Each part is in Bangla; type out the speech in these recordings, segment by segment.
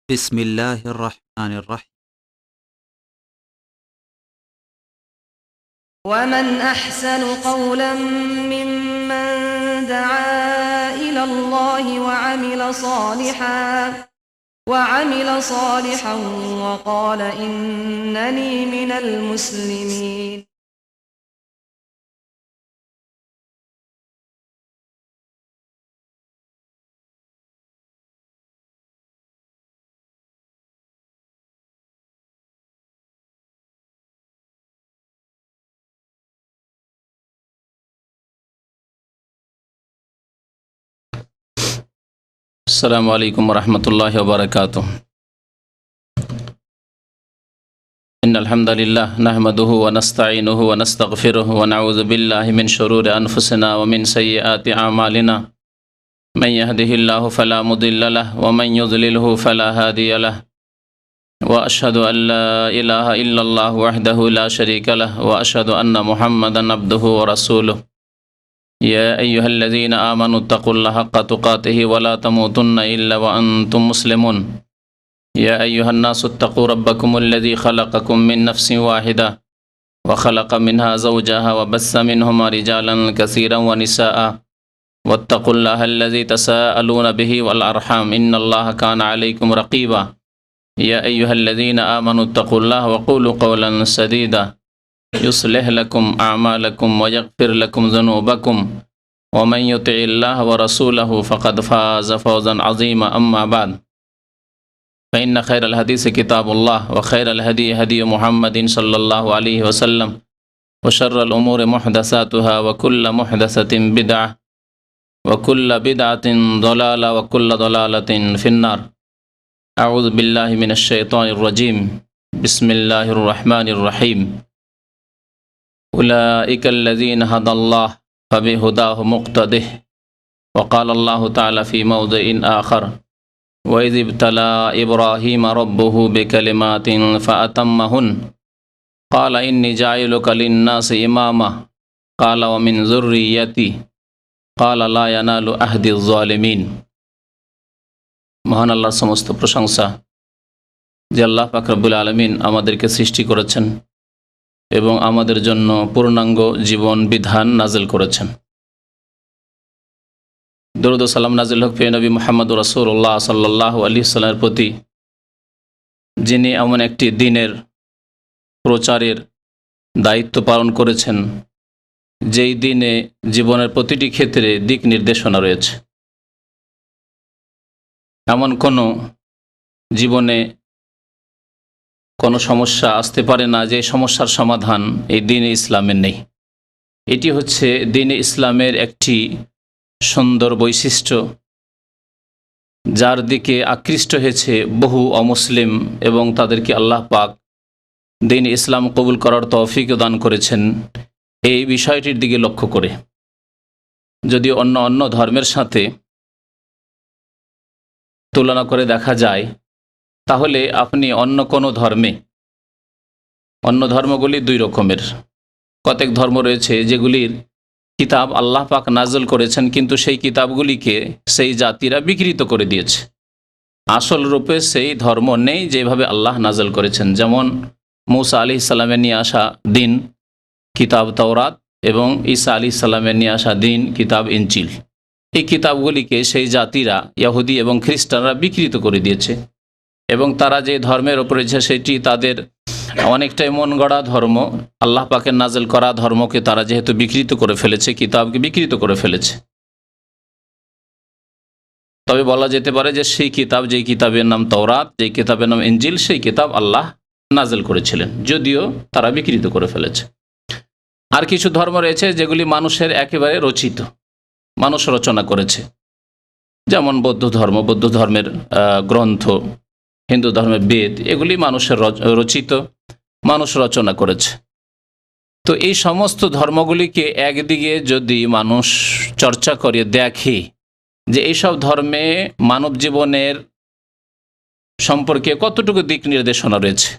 بسم الله الرحمن الرحيم. ومن أحسن قولا ممن دعا إلى الله وعمل صالحا وقال إنني من المسلمين. السلام عليكم ورحمة الله وبركاته. إن الحمد لله نحمده ونستعينه ونستغفره ونعوذ بالله من شرور أنفسنا ومن سيئات أعمالنا. من يهده الله فلا مضل له ومن يضلله فلا هادي له. وأشهد أن لا إله إلا الله وحده لا شريك له وأشهد أن محمدا عبده ورسوله. يا أيها الذين آمنوا اتقوا الله حق تقاته ولا تموتن إلا وأنتم مسلمون. يا أيها الناس اتقوا ربكم الذي خلقكم من نفس واحدة وخلق منها زوجها وبث منهما رجالا كثيرا ونساء واتقوا الله الذي تساءلون به والأرحام إن الله كان عليكم رقيبا. يا أيها الذين آمنوا اتقوا الله وقولوا قولا سديدا يصلح لكم أعمالكم ويغفر لكم ذنوبكم ومن يطع الله ورسوله فقد فاز فوزا عظيما. أما بعد فإن خير الحديث كتاب الله وخير الهدي هدي محمد صلى الله عليه وسلم وشر الأمور محدثاتها وكل محدثة بدعة وكل بدعة ضلالة وكل ضلالة في النار. أعوذ بالله من الشيطان الرجيم. بسم الله الرحمن الرحيم. أولئك الذين هدى الله فبهداه مقتده. وقال الله تعالى في موضع آخر وإذ ابتلى إبراهيم ربه بكلمات فأتمهن قال إني جاعلك للناس إماما قال ومن ذريتي قال لا ينال عهد الظالمين. মহান আল্লাহর সমস্ত প্রশংসা যে আল্লাহ পাক রব্বুল আলামিন আমাদেরকে সৃষ্টি করেছেন এবং আমাদের জন্য পূর্ণাঙ্গ জীবন বিধান নাজিল করেছেন। দরুদ ও সালাম নাজিল হোক প্রিয় নবী মুহাম্মদ রাসূলুল্লাহ সাল্লাল্লাহু আলাইহি ওয়াসাল্লামের প্রতি, যিনি এমন একটি দ্বীনের প্রচারের দায়িত্ব পালন করেছেন যেই দিনে জীবনের প্রতিটি ক্ষেত্রে দিক নির্দেশনা রয়েছে। এমন কোনো জীবনে কোনো সমস্যা আসতে পারে না যে সমস্যার সমাধান এই দ্বীনে ইসলামের নেই। এটি হচ্ছে দ্বীনে ইসলামের একটি সুন্দর বৈশিষ্ট্য, যার দিকে আকৃষ্ট হয়েছে বহু অমুসলিম এবং তাদেরকে আল্লাহ পাক দ্বীন ইসলাম কবুল করার তৌফিক দান করেছেন এই বিষয়টির দিকে লক্ষ্য করে। যদি অন্য ধর্মের সাথে তুলনা করে দেখা যায় তাহলে আপনি অন্য ধর্মগুলি দুই রকমের। কতক ধর্ম রয়েছে যেগুলির কিতাব আল্লাহ পাক নাজল করেছেন, কিন্তু সেই কিতাবগুলিকে সেই জাতিরা বিকৃত করে দিয়েছে। আসল রূপে সেই ধর্ম নেই যেভাবে আল্লাহ নাজল করেছেন। যেমন মূসা আলাইহিস সালামের নিয়ে আসা দ্বীন কিতাব তাওরাত এবং ঈসা আলাইহিস সালামের নিয়ে আসা দ্বীন কিতাব ইনজিল, এই কিতাবগুলিকে সেই জাতিরা ইহুদি এবং খ্রিস্টানরা বিকৃত করে দিয়েছে এবং তারা যে ধর্মের ওপরে রয়েছে সেটি তাদের অনেকটাই মন গড়া ধর্ম। আল্লাহ পাকের নাজেল করা ধর্মকে তারা যেহেতু বিকৃত করে ফেলেছে, কিতাবকে বিকৃত করে ফেলেছে, তবে বলা যেতে পারে যে সেই কিতাব, যেই কিতাবের নাম তাওরাত, যেই কিতাবের নাম ইনজিল, সেই কিতাব আল্লাহ নাজেল করেছিলেন, যদিও তারা বিকৃত করে ফেলেছে। আর কিছু ধর্ম রয়েছে যেগুলি মানুষের একেবারে রচিত, মানুষ রচনা করেছে। যেমন বৌদ্ধ ধর্মের গ্রন্থ, হিন্দু ধর্মের বেদ, এগুলি মানুষের রচিত, মানুষ রচনা করেছে। তো এই সমস্ত ধর্মগুলিকে একদিকে যদি মানুষ চর্চা করে দেখে যে এইসব ধর্মে মানব জীবনের সম্পর্কে কতটুকু দিক নির্দেশনা রয়েছে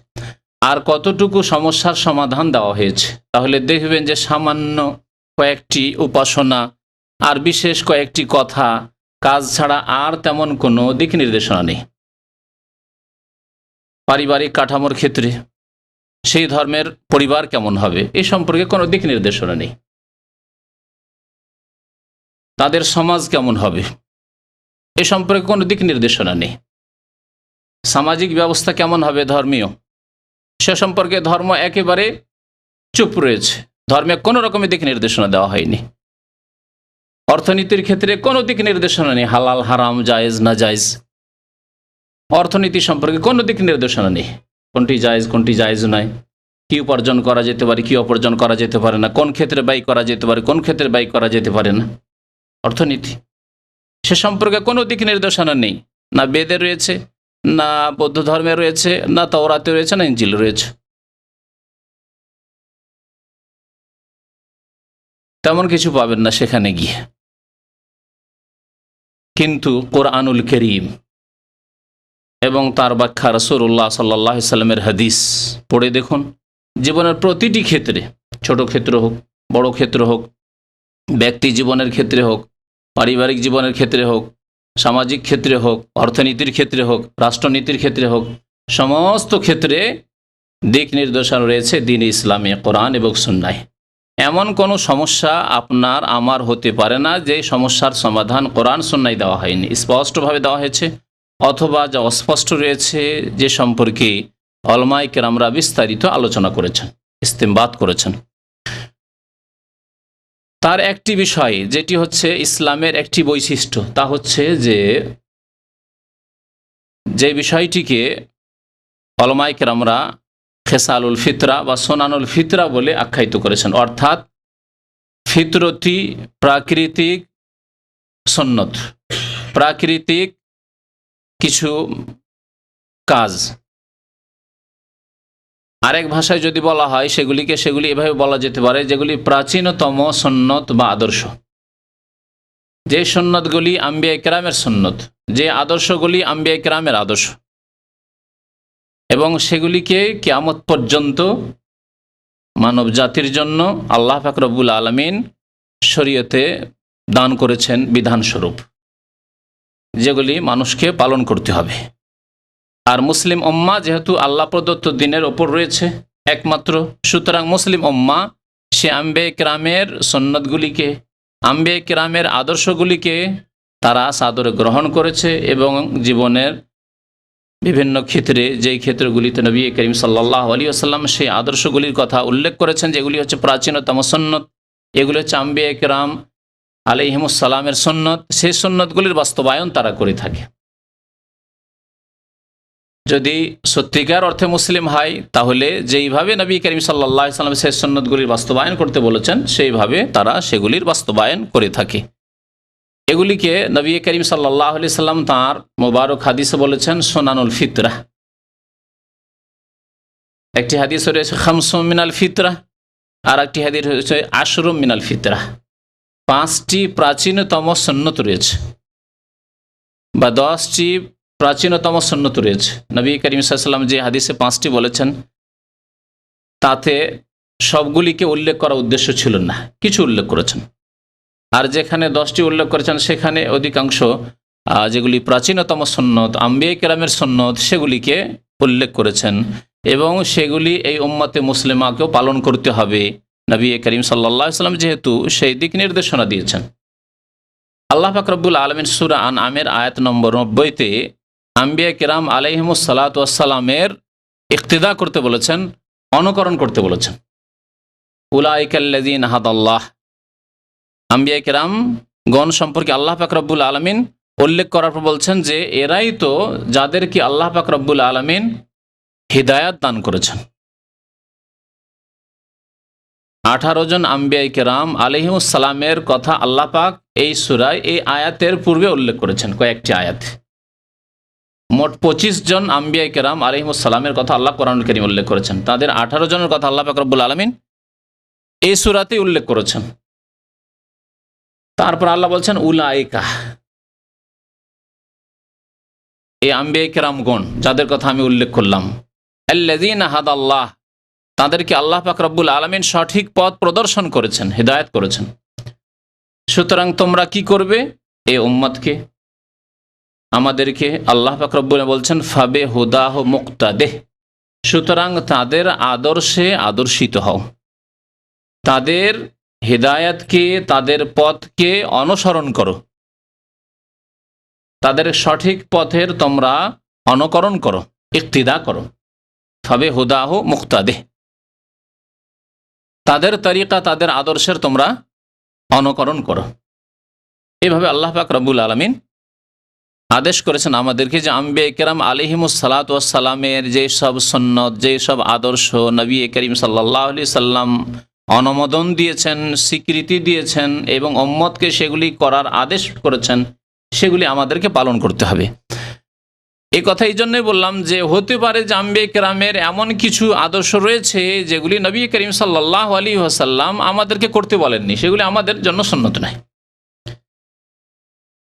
আর কতটুকু সমস্যার সমাধান দেওয়া হয়েছে, তাহলে দেখবেন যে সামান্য কয়েকটি উপাসনা আর বিশেষ কয়েকটি কথা কাজ ছাড়া আর তেমন কোনো দিক নির্দেশনা নেই। পারিবারিক কাঠামোর ক্ষেত্রে সেই ধর্মের পরিবার কেমন হবে এই সম্পর্কে কোনো দিক নির্দেশনা নেই। তাদের সমাজ কেমন হবে এ সম্পর্কে কোনো দিক নির্দেশনা নেই। সামাজিক ব্যবস্থা কেমন হবে ধর্মীয়, সে সম্পর্কে ধর্ম একেবারে চুপ রয়েছে। ধর্মে কোনো রকমের দিক নির্দেশনা দেওয়া হয়নি। অর্থনীতির ক্ষেত্রে কোনো দিক নির্দেশনা নেই, হালাল হারাম জায়েজ না জায়েজ। অর্থনীতি সম্পর্কে কোনো দিক নির্দেশনা নেই, কোনটি জায়েজ কোনটি জায়েজ নয়, কি উপার্জন করা যেতে পারে কি অর্জন করা যেতে পারে না, কোন ক্ষেত্রে ব্যয় করা যেতে পারে কোন ক্ষেত্রে ব্যয় করা যেতে পারে না। অর্থনীতি সে সম্পর্কে কোনো দিক নির্দেশনা নেই, না বেদে রয়েছে, না বৌদ্ধ ধর্মে রয়েছে, না তাওরাতে রয়েছে, না ইনজিলে রয়েছে। তেমন কিছু পাবেন না সেখানে গিয়ে। কিন্তু কোরআনুল কারীম এবং তার ব্যাখ্যা রাসূলুল্লাহ সাল্লাল্লাহু আলাইহি সাল্লামের হাদিস পড়ে দেখুন, জীবনের প্রতিটি ক্ষেত্রে, ছোট ক্ষেত্র হোক বড় ক্ষেত্র হোক, ব্যক্তি জীবনের ক্ষেত্রে হোক, পারিবারিক জীবনের ক্ষেত্রে হোক, সামাজিক ক্ষেত্রে হোক, অর্থনীতির ক্ষেত্রে হোক, রাষ্ট্রনীতির ক্ষেত্রে হোক, সমস্ত ক্ষেত্রে দিক নির্দেশনা রয়েছে দ্বীন ইসলামে, কোরআন এবং সুন্নাহ। এমন কোনো সমস্যা আপনার আমার হতে পারে না যে সমস্যার সমাধান কোরআন সুন্নাহ দেওয়া হয়নি, স্পষ্টভাবে দেওয়া হয়েছে, অথবা যা অস্পষ্ট রয়েছে যে সম্পর্কে উলামায়ে কেরামরা বিস্তারিত আলোচনা করেছেন, ইস্তেমবাত করেছেন। তার একটি বিষয় যেটি হচ্ছে ইসলামের একটি বৈশিষ্ট্য, তা হচ্ছে যে বিষয়টিকে উলামায়ে কেরামরা খেসালুল ফিতরা বা সোনানুল ফিতরা বলে আখ্যায়িত করেছেন, অর্থাৎ ফিতরতি প্রাকৃতিক সুন্নত, প্রাকৃতিক কিছু কাজ। আরেক ভাষায় যদি বলা হয় সেগুলি এভাবে বলা যেতে পারে যেগুলি প্রাচীনতম সুন্নত বা আদর্শ। যে সুন্নতগুলি আম্বিয়া কেরামের সুন্নত, যে আদর্শগুলি আম্বিয়া কেরামের আদর্শ, এবং সেগুলিকে কিয়ামত পর্যন্ত মানব জাতির জন্য আল্লাহ পাক রব্বুল আলামিন শরীয়তে দান করেছেন বিধানস্বরূপ, যেগুলি মানুষকে পালন করতে হবে। আর মুসলিম উম্মাহ যেহেতু আল্লাহ প্রদত্ত দ্বীনের ওপর রয়েছে একমাত্র, সুতরাং মুসলিম উম্মাহ সে আম্বিয়া কেরামের সুন্নতগুলিকে, আম্বিয়া কেরামের আদর্শগুলিকে তারা সাদরে গ্রহণ করেছে এবং জীবনের বিভিন্ন ক্ষেত্রে, যেই ক্ষেত্রগুলিতে নবী করিম সাল্লাল্লাহু আলাইহি ওয়াসাল্লাম সেই আদর্শগুলির কথা উল্লেখ করেছেন, যেগুলি হচ্ছে প্রাচীনতম সুন্নত, এগুলি হচ্ছে আম্বিয়া কেরাম আলাইহিমুস সালামের সুন্নত, সেই সুন্নতগুলির বাস্তবায়ন তারা করে থাকে। যদি সত্যিকার অর্থে মুসলিম হয় তাহলে যেইভাবে নবী করিম সাল্লাল্লাহু আলাইহি ওয়াসাল্লাম সেই সুন্নতগুলির বাস্তবায়ন করতে বলেছেন সেইভাবে তারা সেগুলির বাস্তবায়ন করে থাকে। এগুলিকে নবী করিম সাল্লাল্লাহু আলাইহি সাল্লাম তাঁর মোবারক হাদিসে বলেছেন সোনানুল ফিতরা। একটি হাদিস রয়েছে খামসুম মিনাল ফিতরা, আর একটি হাদিস রয়েছে আশরুম মিনাল ফিতরা। 5টি প্রাচীনতম সুন্নত রয়েছে বা 10টি প্রাচীনতম সুন্নত রয়েছে। নবী করিম সাল্লাল্লাহু আলাইহি সাল্লাম যে হাদিসে 5টি বলেছেন তাতে সবগুলিকে উল্লেখ করা উদ্দেশ্য ছিল না, কিছু উল্লেখ করেছেন। আর যেখানে 10টি উল্লেখ করেছেন সেখানে অধিকাংশ যেগুলি প্রাচীনতম সুন্নত, আম্বিয়া কেরামের সুন্নত, সেগুলিকে উল্লেখ করেছেন এবং সেগুলি এই উম্মতে মুসলিমাকেও পালন করতে হবে। নবী করিম সাল্লাল্লাহু আলাইহি ওয়াসাল্লাম যেহেতু সেই দিক নির্দেশনা দিয়েছেন। আল্লাহ পাক রব্বুল আলামিন সূরা আনআমের আয়াত নম্বর 90-তে আম্বিয়া কেরাম আলাইহিমুস সালাতু ওয়াস সালামের ইক্তিদা করতে বলেছেন, অনুকরণ করতে বলেছেন। উলাইকাল্লাযীনা হাদাল্লাহ, আম্বিয়া কেরাম গণ সম্পর্কে আল্লাহ পাক রব্বুল আলামিন উল্লেখ করার পর বলছেন যে এরাই তো যাদেরকে আল্লাহ পাক রব্বুল আলামিন হিদায়াত দান করেছেন। 18 জন আম্বিয়া কেরাম আলাইহিমুস সালামের কথা আল্লাহ পাক এই সূরায় এই আয়াতের পূর্বে উল্লেখ করেছেন কয়েকটি আয়াত। মোট 25 জন আম্বিয়া কেরাম আলাইহিমুস সালামের কথা আল্লাহ কোরআনুল কারীমে উল্লেখ করেছেন। তাদের 18 জনের কথা আল্লাহ পাক রব্বুল আলামিন এই সূরাতেই উল্লেখ করেছেন। তারপর আল্লাহ বলছেন উলাইকা, এই আম্বিয়া কেরামগণ যাদের কথা আমি উল্লেখ করলাম, আল্লাযীনা হাদাল্লাহ, তাদেরকে আল্লাহ পাক রব্বুল আলামিন সঠিক পথ প্রদর্শন করেছেন, হিদায়াত করেছেন। সুতরাং তোমরা কি করবে? এই উম্মতকে আমাদেরকে আল্লাহ পাক রব্বুল বলছেন ফাবে হুদাহ মুক্তাদেহ, সুতরাং তাদের আদর্শে আদর্শিত হও, তাদের হিদায়াতকে, তাদের পথকে অনুসরণ করো, তাদের সঠিক পথের তোমরা অনুকরণ করো, ইক্তিদা করো। ফাবে হুদাহ মুক্তাদেহ, তাদের তরিকা, তাদের আদর্শের তোমরা অনুকরণ করো। এইভাবে আল্লাহ পাক রব্বুল আলামিন আদেশ করেছেন আমাদেরকে যে আম্বিয়া কেরাম আলাইহিমুস সালাতু ওয়াস সালামের যেসব সুন্নত, যেসব আদর্শ নবী করিম সাল্লাল্লাহু আলাইহি সাল্লাম অনুমোদন দিয়েছেন, স্বীকৃতি দিয়েছেন এবং উম্মতকে সেগুলি করার আদেশ করেছেন, সেগুলি আমাদেরকে পালন করতে হবে। এই কথা এই জন্যই বললাম যে হতে পারে যে আম্বিয়া কেরামের এমন কিছু আদর্শ রয়েছে যেগুলি নবী করিম সাল্লাল্লাহু আলাইহি ওয়াসাল্লাম আমাদেরকে করতে বলেননি, সেগুলি আমাদের জন্য সুন্নত নয়।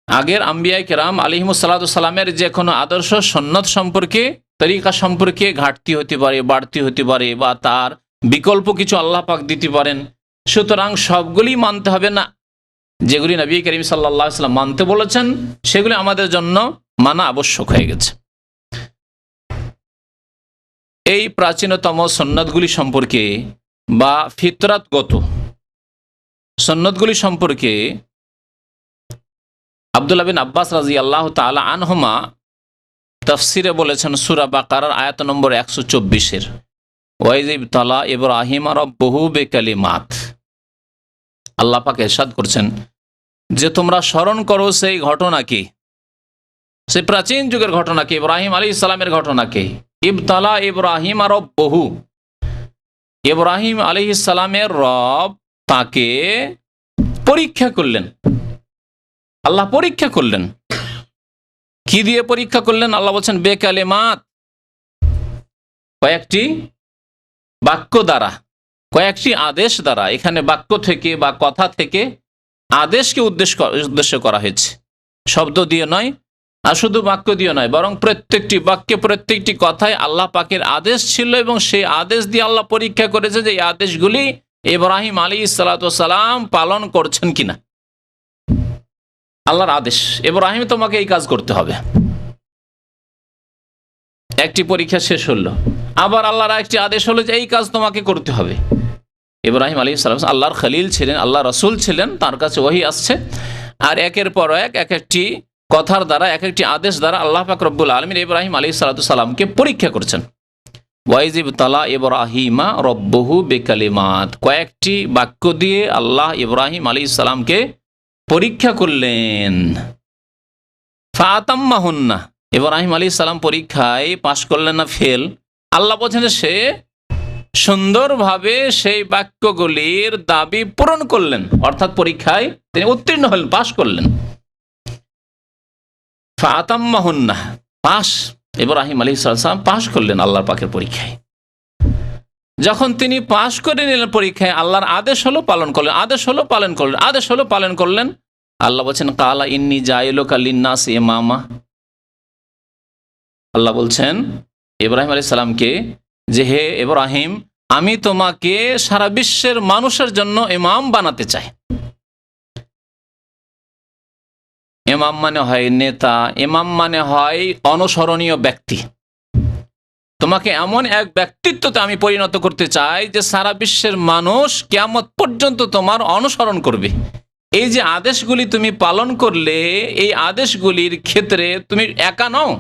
আগের আম্বিয়া কেরাম আলাইহিমুস সালাতু ওয়াস সালামের যে কোনো আদর্শ সুন্নত সম্পর্কে, তরিকা সম্পর্কে ঘাটতি হতে পারে, বাড়তি হতে পারে, বা তার বিকল্প কিছু আল্লাহ পাক দিতে পারেন। সুতরাং সবগুলি মানতে হবে না। যেগুলি নবী করিম সাল্লাল্লাহু আলাইহি ওয়াসাল্লাম মানতে বলেছেন সেগুলি আমাদের জন্য মানা আবশ্যক হয়ে গেছে। এই প্রাচীনতম সুন্নতগুলি সম্পর্কে বা ফিতরাতগত সুন্নতগুলি সম্পর্কে আব্দুল্লাহ বিন আব্বাস রাদিয়াল্লাহু তাআলা আনহুমা তাফসিরে বলেছেন সূরা বাকারার আয়াত নম্বর 124-এর, ওয়াইয ইবতালা ইব্রাহিম রাব্বুহু বিকালিমাত। আল্লাহ পাক ইরশাদ করছেন যে তোমরা স্মরণ করো সেই ঘটনাকে, সেই প্রাচীন যুগের ঘটনাকে, ইব্রাহিম আলাইহিস সালামের ঘটনাকে। ইবতালা ইব্রাহিম রাব্বুহু, ইব্রাহিম আলাইহিস সালামের রব তাকে পরীক্ষা করলেন। আল্লাহ পরীক্ষা করলেন। কি দিয়ে পরীক্ষা করলেন? আল্লাহ বলছেন বেকালিমাত, কয়েকটি বাক্য দ্বারা, কয়েকটি আদেশ দ্বারা। এখানে বাক্য থেকে বা কথা থেকে আদেশকে উদ্দেশ্য করা হয়েছে, শব্দ দিয়ে নয়, আর শুধু বাক্য দিয়ে নয়, বরং প্রত্যেকটি বাক্যে, প্রত্যেকটি কথায় আল্লাহ পাকের আদেশ ছিল এবং সেই আদেশ দিয়ে আল্লাহ পরীক্ষা করেছে যে এই আদেশগুলি ইব্রাহিম আলাইহিস সালাতু ওয়াস সালাম পালন করছেন কিনা। আল্লাহর আদেশ, ইব্রাহিম তোমাকে এই কাজ করতে হবে। একটি পরীক্ষা শেষ হলো, আবার আল্লাহর একটি আদেশ হলো যে এই কাজ তোমাকে করতে হবে। ইব্রাহিম আলাইহিস সালাম আল্লাহর খলিল ছিলেন, আল্লাহ রাসূল ছিলেন, তার কাছে ওহী আসছে, আর একের পর এক একটি কথার দ্বারা, এক একটি আদেশ দ্বারা আল্লাহ পাক রব্বুল আলামিন ইব্রাহিম আলাইহিস সালাতু সালামকে পরীক্ষা করছেন। ওয়াইয ইবতালা ইব্রাহিমা রাব্বুহু বিকালিমাত, কয়েকটি বাক্য দিয়ে আল্লাহ ইব্রাহিম আলাইহিস সালামকে পরীক্ষা করলেন। ফাতাম্মাহুন্না, ইব্রাহিম আলাইহিস সালাম পরীক্ষায় পাশ করলেন না ফেল। আল্লাহ বলছেন সে সুন্দরভাবে সেই বাক্যগুলির দাবি পূরণ করলেন, অর্থাৎ পরীক্ষায় তিনি উত্তীর্ণ হলেন, পাশ করলেন। ফাতাম্মাহুন্না, পাশ, ইব্রাহিম আলাইহিস সালাম পাশ করলেন আল্লাহর পাকের পরীক্ষায়। যখন তিনি পাশ করে নিলেন পরীক্ষায়, আল্লাহর আদেশ হলো পালন করলেন, আদেশ হলো পালন করলেন, আদেশ হলো পালন করলেন। আল্লাহ বলছেন কালা ইন্নী জাইলুকা লিন্নাসি ইমামা। আল্লাহ বলছেন ইব্রাহিম আলাইহিস সালামকে যে হে ইব্রাহিম, আমি তোমাকে সারা বিশ্বের মানুষের জন্য ইমাম বানাতে চাই। ইমাম মানে হয় নেতা, ইমাম মানে হয় অনুসরণীয় ব্যক্তি। তোমাকে এমন এক ব্যক্তিত্বতে আমি পরিণত করতে চাই যে সারা বিশ্বের মানুষ কিয়ামত পর্যন্ত তোমার অনুসরণ করবে। এই যে আদেশগুলি তুমি পালন করলে, এই আদেশগুলির ক্ষেত্রে তুমি একা নও,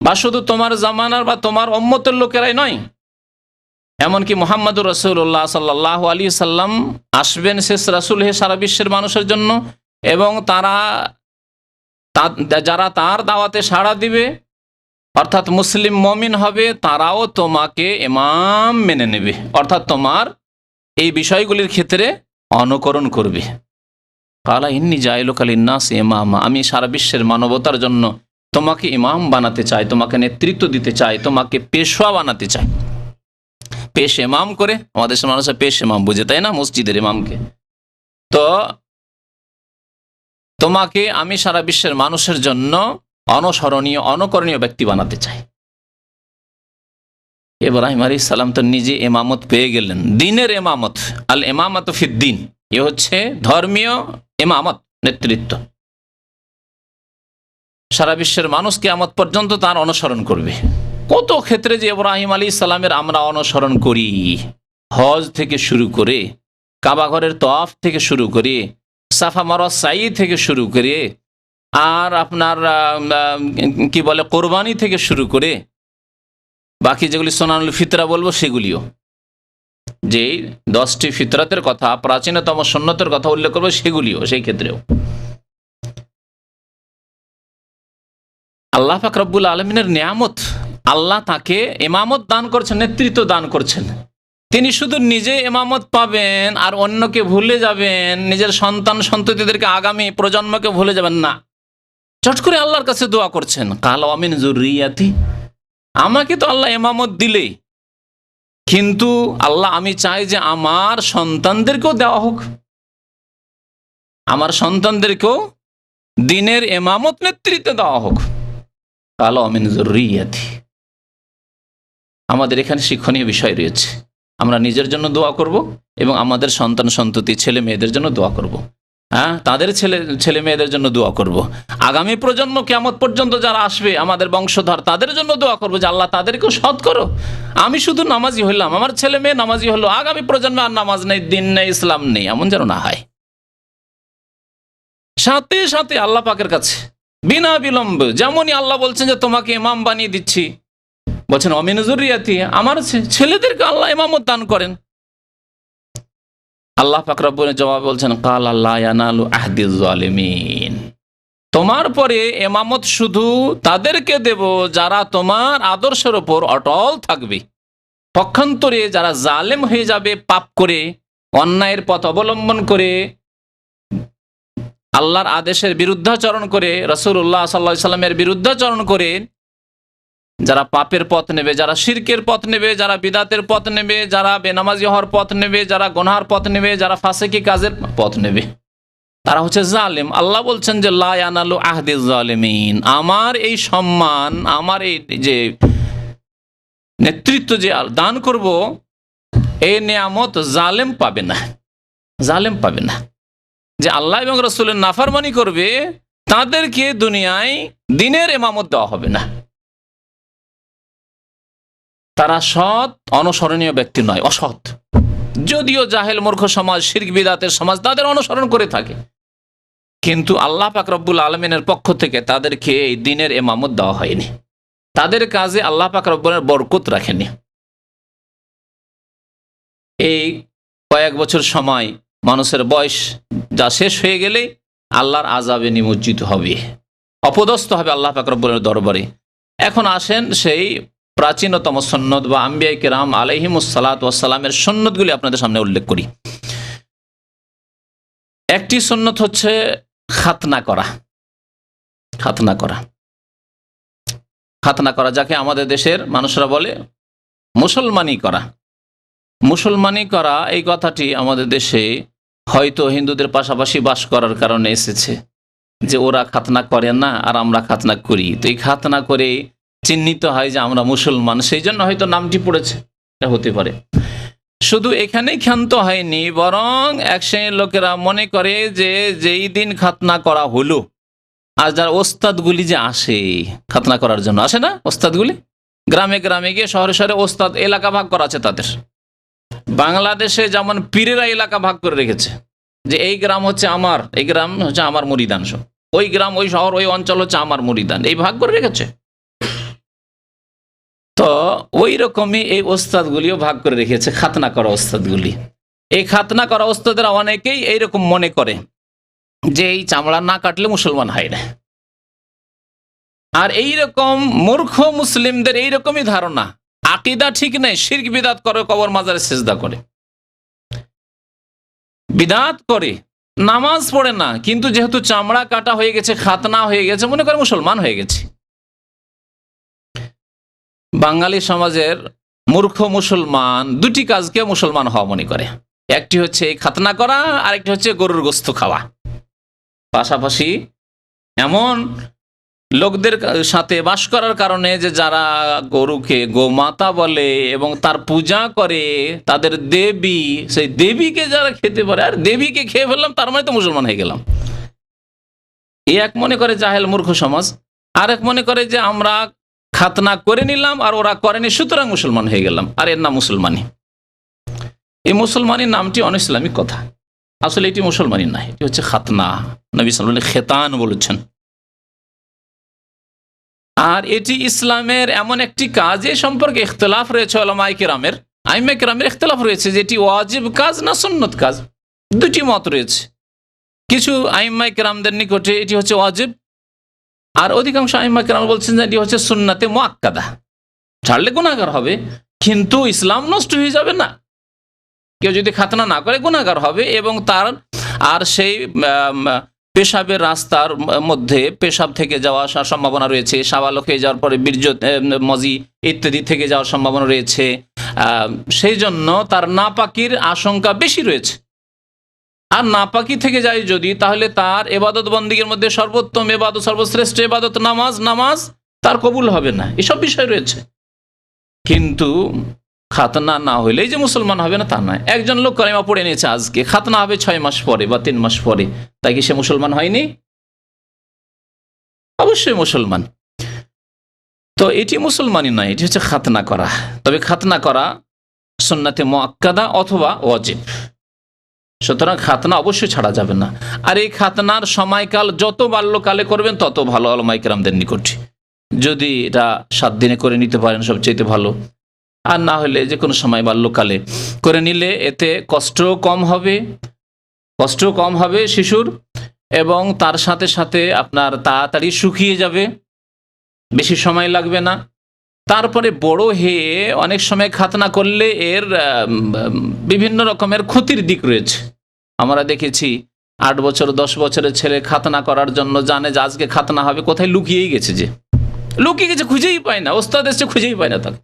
বা শুধু তোমার জামানার বা তোমার উম্মতের লোকেরাই নয়, এমনকি মুহাম্মদুর রাসূলুল্লাহ সাল্লাল্লাহু আলাইহি সাল্লাম আসবেন শেষ রাসূল হয়ে সারা বিশ্বের মানুষের জন্য, এবং যারা তার দাওয়াতে সাড়া দিবে, অর্থাৎ মুসলিম মুমিন হবে, তারাও তোমাকে ইমাম মেনে নেবে, অর্থাৎ তোমার এই বিষয়গুলির ক্ষেত্রে অনুকরণ করবে। কালা ইন্নী জাইলুকা লিন্নাসি ইমামা, আমি সারা বিশ্বের মানবতার জন্য তোমাকে ইমাম বানাতে চাই, তোমাকে নেতৃত্ব দিতে চাই, তোমাকে পেশওয়া বানাতে চাই। পেশ ইমাম করে আমাদের দেশের মানুষের পেশ ইমাম বুঝে, তাই না, মসজিদের ইমামকে। তো তোমাকে আমি সারা বিশ্বের মানুষের জন্য অনুসরণীয়, অনুকরণীয় ব্যক্তি বানাতে চাই। ইব্রাহিম আলাইহিস সালাম তো নিজে ইমামত পেয়ে গেলেন, দ্বীনের ইমামত, আল ইমামাতু ফিদ্দীন, এ হচ্ছে ধর্মীয় ইমামত, নেতৃত্ব। সারা বিশ্বের মানুষ কিয়ামত পর্যন্ত তার অনুসরণ করবে। কত ক্ষেত্রে যে ইব্রাহিম আলাইহিস সালামের আমরা অনুসরণ করি, হজ থেকে শুরু করে, কাবা ঘরের তওয়াফ থেকে শুরু করে, সাফা মারওয়া সাই থেকে শুরু করে, আর আপনার কি বলে কোরবানি থেকে শুরু করে, বাকি যেগুলি সুনানুল ফিতরা বলবো সেগুলিও, যে 10টি ফিতরাতের কথা, প্রাচীনতম সুন্নতের কথা উল্লেখ করবো সেগুলিও, সেই ক্ষেত্রেও আল্লাহ পাক রব্বুল আলমিনের নিয়ামত। আল্লাহ তাকে ইমামত দান করছেন, নেতৃত্ব দান করছেন। তিনি শুধু নিজে ইমামত পাবেন আর অন্যকে ভুলে যাবেন, নিজের সন্তান সন্ততিদেরকে, আগামী প্রজন্মকে ভুলে যাবেন না। চট করে আল্লাহর কাছে দোয়া করছেন, কাল আমিন যুররিয়াতি, আমাকে তো আল্লাহ ইমামত দিলে, কিন্তু আল্লাহ আমি চাই যে আমার সন্তানদেরকেও দেওয়া হোক, আমার সন্তানদেরকেও দিনের ইমামত নেতৃত্ব দেওয়া হোক। কাল আমিন যুররিয়াতি। আমাদের এখানে শিক্ষণীয় বিষয় রয়েছে। আমরা নিজের জন্য দোয়া করব এবং আমাদের সন্তান সন্ততি ছেলে মেয়েদের জন্য দোয়া করব। হ্যাঁ, তাদের ছেলে মেয়েদের জন্য দোয়া করব। আগামী প্রজন্ম কিয়ামত পর্যন্ত যারা আসবে, আমাদের বংশধর, তাদের জন্য দোয়া করব যে আল্লাহ তাদেরকেও সৎ করো। আমি শুধু নামাজি হইলাম, আমার ছেলে মেয়ে নামাজি হলো, আগামী প্রজন্মে আর নামাজ নেই, দিন নেই, ইসলাম নেই, এমন যেন না হয়। সাথে সাথে আল্লাহ পাকের কাছে বিনা বিলম্বে, যেমনই আল্লাহ বলছেন যে তোমাকে ইমাম বানিয়ে দিচ্ছি, বলছেন আমিন যুররিয়াতি, আমার ছেলেদেরকে আল্লাহ ইমামত দান করেন। আল্লাহ পাক রব্বুল জবাব বলছেন, কাল লা ইয়ানালু আহদিজ জালিমিন, তোমার পরে ইমামত শুধু তাদেরকে দেব যারা তোমার আদর্শের উপর অটল থাকবে। পক্ষান্তরে যারা জালেম হয়ে যাবে, পাপ করে, অন্যায়ের পথ অবলম্বন করে, আল্লাহর আদেশের বিরুদ্ধাচরণ করে, রাসূলুল্লাহ সাল্লাল্লাহু আলাইহি সাল্লামের বিরুদ্ধাচরণ করে যারা পাপের পথ নেবে, যারা শিরকের পথ নেবে, যারা বিদাতের পথ নেবে, যারা বেনামাজি হওয়ার পথ নেবে, যারা গুনাহের পথ নেবে, যারা ফাসিকি কাজের পথ নেবে, তারা হচ্ছে জালেম। আল্লাহ বলছেন যে লা ইয়ানালু আহদিজ জালিমিন, আমার এই সম্মান, আমার এই যে নেতৃত্ব যে দান করব, এই নিয়ামত জালেম পাবে না, জালেম পাবে না। যে আল্লাহ এবং রাসূলের নাফরমানি করবে তাদেরকে দুনিয়ায় দিনের ইমামত দেওয়া হবে না। তারা সৎ অনুসরণীয় ব্যক্তি নয়, অসৎ। যদিও জাহেল মূর্খ সমাজ, শিরক বিদাতের সমাজ তাদের অনুসরণ করে থাকে, কিন্তু আল্লাহ পাক রব্বুল আলমিনের পক্ষ থেকে তাদেরকে এই দিনের ইমামত দেওয়া হয়নি। তাদের কাজে আল্লাহ পাক রব্বুলের বরকত রাখেনি। এই কয়েক বছর সময় মানুষের বয়স যা শেষ হয়ে গেলে আল্লাহর আযাবে নিমজ্জিত হবে, অপদস্থ হবে আল্লাহ পাক রব্বুলের দরবারে। এখন আসেন সেই প্রাচীনতম সুন্নত বা আম্বিয়া কিরাম আলাইহিমুস সালাতু ওয়াস সালামের সুন্নতগুলি আপনাদের সামনে উল্লেখ করি। একটি সুন্নত হচ্ছে খাতনা করা। খাতনা করা, খাতনা করা যাকে আমাদের দেশের মানুষরা বলে মুসলমানি করা। মুসলমানি করা এই কথাটি আমাদের দেশে হয়তো হিন্দুদের পাশাপাশি বাস করার কারণে এসেছে, যে ওরা খাতনা করে না আর আমরা খাতনা করি, তো এই খাতনা করে চিহ্নিত হয় যে আমরা মুসলমান, সেই জন্য হয়তো নামটি পড়েছে, এটা হতে পারে। শুধু এখানেই ক্ষান্ত হয়নি, বরং এক শ্রেণীর লোকেরা মনে করে যে যেই দিন খাতনা করা হলো, আর যারা ওস্তাদগুলি যে আসে খাতনা করার জন্য, আসে না ওস্তাদগুলি, গ্রামে গ্রামে গিয়ে শহরে শহরে ওস্তাদ, এলাকা ভাগ করা আছে তাদের। বাংলাদেশে যেমন পীরেরা এলাকা ভাগ করে রেখেছে, যে এই গ্রাম হচ্ছে আমার, এই গ্রাম হচ্ছে আমার মুরিদান, ওই গ্রাম, ওই শহর, ওই অঞ্চল হচ্ছে আমার মুরিদান, এই ভাগ করে রেখেছে। তো ওই রকমই এই ওস্তাদগুলিও ভাগ করে রেখেছে, খাতনা করা ওস্তাদগুলি। এই খাতনা করা ওস্তাদেরা অনেকেই এইরকম মনে করে যে এই চামড়া না কাটলে মুসলমান হয় না। আর এইরকম মূর্খ মুসলিমদের এইরকমই ধারণা, আকীদা ঠিক নেই, শিরক বিদাত করে, কবর মাজারে সিজদা করে, বিদাত করে, নামাজ পড়ে না, কিন্তু যেহেতু চামড়া কাটা হয়ে গেছে, খাতনা হয়ে গেছে, মনে করে মুসলমান হয়ে গেছে। বাঙালি সমাজের মূর্খ মুসলমান দুটি কাজকে মুসলমান হওয়া মনে করে, একটি হচ্ছে এই খাতনা করা, আর একটি হচ্ছে গরুর গোশত খাওয়া। পাশাপাশি এমন লোকদের সাথে বাস করার কারণে যে যারা গরুকে গোমাতা বলে এবং তার পূজা করে, তাদের দেবী, সেই দেবীকে যারা খেতে পারে, আর দেবীকে খেয়ে ফেললাম তার মানে তো মুসলমান হয়ে গেলাম, এই এক মনে করে জাহেল মূর্খ সমাজ। আরেক মনে করে যে আমরা খাতনা করে নিলাম আর ওরা করেনি, সুতরাং মুসলমান হয়ে গেলাম, আর এর নাম মুসলমানি। এই মুসলমানি নামটি অনইসলামিক কথা, আসলে এটি মুসলমানি না, এটি হচ্ছে খাতনা। নবী সাল্লাল্লাহু আলাইহি ওয়াসাল্লাম খেতান বলেছেন। আর এটি ইসলামের এমন একটি কাজ এ সম্পর্কে ইখতিলাফ রয়েছে উলামায়ে কেরামের, আইম্মায়ে কেরামের ইখতিলাফ রয়েছে যে এটি ওয়াজিব কাজ না সুন্নত কাজ, দুটি মত রয়েছে। কিছু আইম্মায়ে কেরামদের নিকটে এটি হচ্ছে ওয়াজিব, আর অধিকাংশ আইম্মায়ে কেরাম বলছেন যে এটি হচ্ছে সুন্নাতে মুআক্কাদা, ছাড়লে গুনাহগার হবে কিন্তু ইসলাম নষ্ট হয়ে যাবে না। কেউ যদি খাতনা না করে গুনাহগার হবে, এবং তার আর সেই পেশাবের রাস্তার মধ্যে পেশাব থেকে যাওয়া আসার সম্ভাবনা রয়েছে, সাবালক হয়ে যাওয়ার পরে বীর্য মজি ইত্যাদি থেকে যাওয়ার সম্ভাবনা রয়েছে, সেই জন্য তার নাপাকির আশঙ্কা বেশি রয়েছে। আর নাপাকি থেকে যায় যদি, তাহলে তার এবাদত বন্দেগীর মধ্যে সর্বোত্তম এবাদত, সর্বশ্রেষ্ঠ এবাদত নামাজ তার কবুল হবে না, এসব বিষয় রয়েছে। কিন্তু খাতনা না হইলেই যে মুসলমান হবে না তা নয়। একজন লোক কালেমা পড়ে নিয়েছে আজকে, খাতনা হবে 6 মাস পরে বা 3 মাস পরে, তাই কি সে মুসলমান হয়নি? অবশ্যই মুসলমান। তো এটি মুসলমানই নয়, এটি হচ্ছে খাতনা করা। তবে খাতনা করা সুন্নাতে মুআক্কাদা অথবা ওয়াজিব, সুতরাং খাতনা অবশ্যই ছাড়া যাবে না। আর এই খাতনার সময়কাল যত বাল্যকালে করবেন তত ভালো উলামায়ে কেরামদের নিকট। যদি এটা 7 দিনে করে নিতে পারেন সবচেয়ে ভালো, আর না হলে যে কোনো সময় বাল্যকালে করে নিলে এতে কষ্টও কম হবে শিশুর, এবং তার সাথে সাথে আপনার তাড়াতাড়ি শুকিয়ে যাবে, বেশি সময় লাগবে না। তারপরে বড় হয়ে অনেক সময় খাতনা করলে এর বিভিন্ন রকমের ক্ষতির দিক রয়েছে। আমরা দেখেছি 8 বছর 10 বছরের ছেলে খাতনা করার জন্য জানে যে আজকে খাতনা হবে, কোথায় লুকিয়ে গেছে, খুঁজেই পায় না, ওস্তাদ এসে খুঁজেই পায় না তাকে।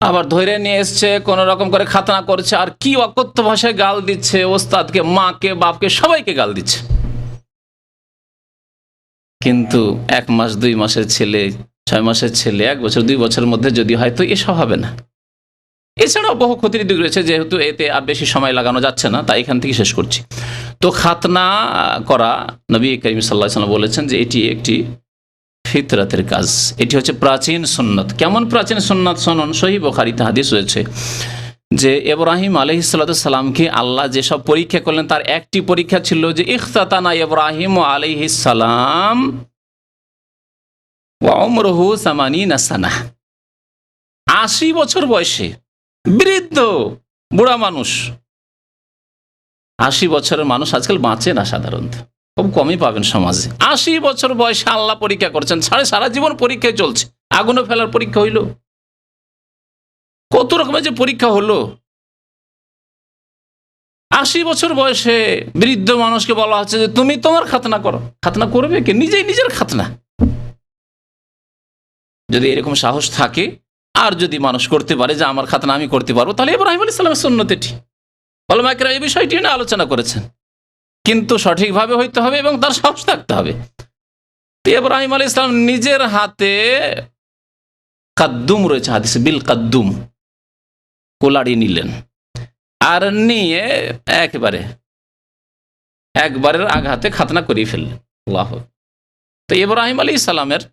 আবার ধরে নিয়ে এসছে, কোন রকম করে খাতনা করছে, আর কি অকথ্য ভাষায় গাল দিচ্ছে ওস্তাদকে, মাকে, বাপকে, সবাইকে গাল দিচ্ছে। কিন্তু 1 মাস 2 মাসের ছেলে, 6 মাসের ছেলে 1 বছর 2 বছরের মধ্যে যদি হয় তো এসব হবে না। এছাড়াও বহু ক্ষতির দিক রয়েছে, যেহেতু এতে আর বেশি সময় লাগানো যাচ্ছে না, তাই এখান থেকে শেষ করছি। তো খাতনা করা নবী করিম সাল্লাল্লাহু আলাইহি ওয়াসাল্লাম বলেছেন যে এটি একটি ফিতরাতের কাজ, এটি হচ্ছে প্রাচীন সুন্নাত। কেমন প্রাচীন সুন্নাত শুনুন, সহিহ বুখারীতে হাদিস রয়েছে যে ইব্রাহিম আলাইহিস সালামকে আল্লাহ যেসব পরীক্ষা করলেন তার একটি পরীক্ষা ছিল যে ইখতাতানা ইব্রাহিম আলাইহিস সালাম ওয়া উমরুহু 80 সানাহ, 80 বছর বয়সে, বৃদ্ধ বুড়া মানুষ। 80 বছরের মানুষ আজকাল বাঁচে না, সাধারণত খুব কমই পাবেন সমাজে। 80 বছর বয়সে আল্লাহ পরীক্ষা করছেন, সারা জীবন পরীক্ষায় চলছে। আগুনে ফেলার পরীক্ষা হইল, কত রকমের যে পরীক্ষা হলো। 80 বছর বয়সে বৃদ্ধ মানুষকে বলা হচ্ছে যে তুমি তোমার খাতনা করো। খাতনা করবে কে? নিজের খাতনা। যদি এরকম সাহস থাকে আর যদি মানুষ করতে পারে যে আমার খাতনা আমি করতে পারবো, তাহলে ইব্রাহিম আলাইহিস সালামের সুন্নত এটি। উলামায়ে কেরাম এই বিষয়টি নিয়ে আলোচনা করেছেন, কিন্তু সঠিকভাবে হইতে হবে এবং তার সাহস থাকতে হবে। ইব্রাহিম আলাইহিস সালাম নিজের হাতে কাদ্দুম রয়েছে হাদিসে, বিল কাদ্দুম, কোলাড়ি নিলেন, আর নিয়ে একবারের আঘাতে খাতনা করিয়ে ফেললেন। আল্লাহ। তো ইব্রাহিম আলাইহিস সালামের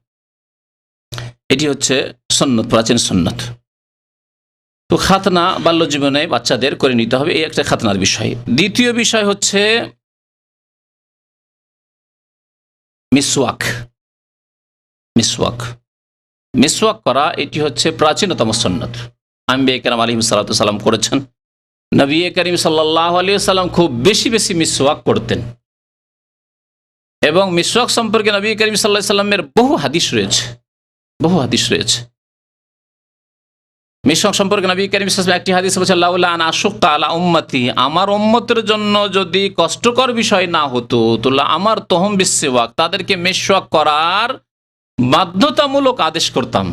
এটি হচ্ছে সুন্নত, প্রাচীন সুন্নত। তো খাতনা বাল্য জীবনে বাচ্চাদের করে নিতে হবে, এই একটা খাতনার বিষয়। দ্বিতীয় বিষয় হচ্ছে মিসওয়াক করা, এটি হচ্ছে প্রাচীনতম সুন্নত। আম্বিয়া কেরাম আলাইহিস সালাতু ওয়াস সালাম করেছেন। নবী করিম সাল্লাল্লাহু আলাইহি ওয়াসাল্লাম খুব বেশি মিসওয়াক করতেন, এবং মিসওয়াক সম্পর্কে নবী করিম সাল্লাল্লাহু আলাইহি ওয়াসাল্লামের বহু হাদিস রয়েছে। মিসওয়াক সম্পর্কে নবী করিম সাল্লাল্লাহু আলাইহি ওয়াসাল্লাম একটি হাদিস বলেছেন, লাউলা আন আশুক্কা আলা উম্মতি, আমার উম্মতের জন্য যদি কষ্টকর বিষয় না হতো তো আমার তহম বিসওয়াক, তাদেরকে মিসওয়াক করার বাধ্যতামূলক আদেশ করতাম।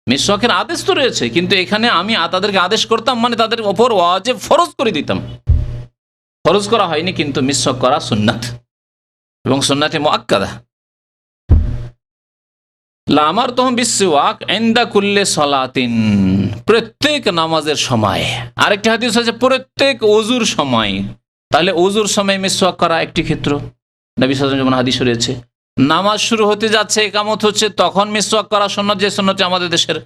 মিসওয়াকের আদেশ তো রয়েছে, কিন্তু এখানে আমি তাদেরকে আদেশ করতাম, মানে তাদের উপর ওয়াজিব, ফরজ করে দিতাম। ফরজ করা হয়নি, কিন্তু মিসওয়াক করা সুন্নাত এবং সুন্নাতে মুআক্কাদা। লামার তহম বিসওয়াক ইনদা কুল্লি সালাতিন, প্রত্যেক নামাজের সময়। আরেকটি হাদিস আছে প্রত্যেক ওযুর সময়। তাহলে ওযুর সময় মিসওয়াক করা একটি ক্ষেত্র, নবী সাল্লাল্লাহু আলাইহি ওয়াসাল্লাম যেমন হাদিস রয়েছে। নামাজ শুরু হতে যাচ্ছে, ইকামত হচ্ছে, তখন মিসওয়াক করা সুন্নাত, যে সুন্নতটি আমাদের দেশের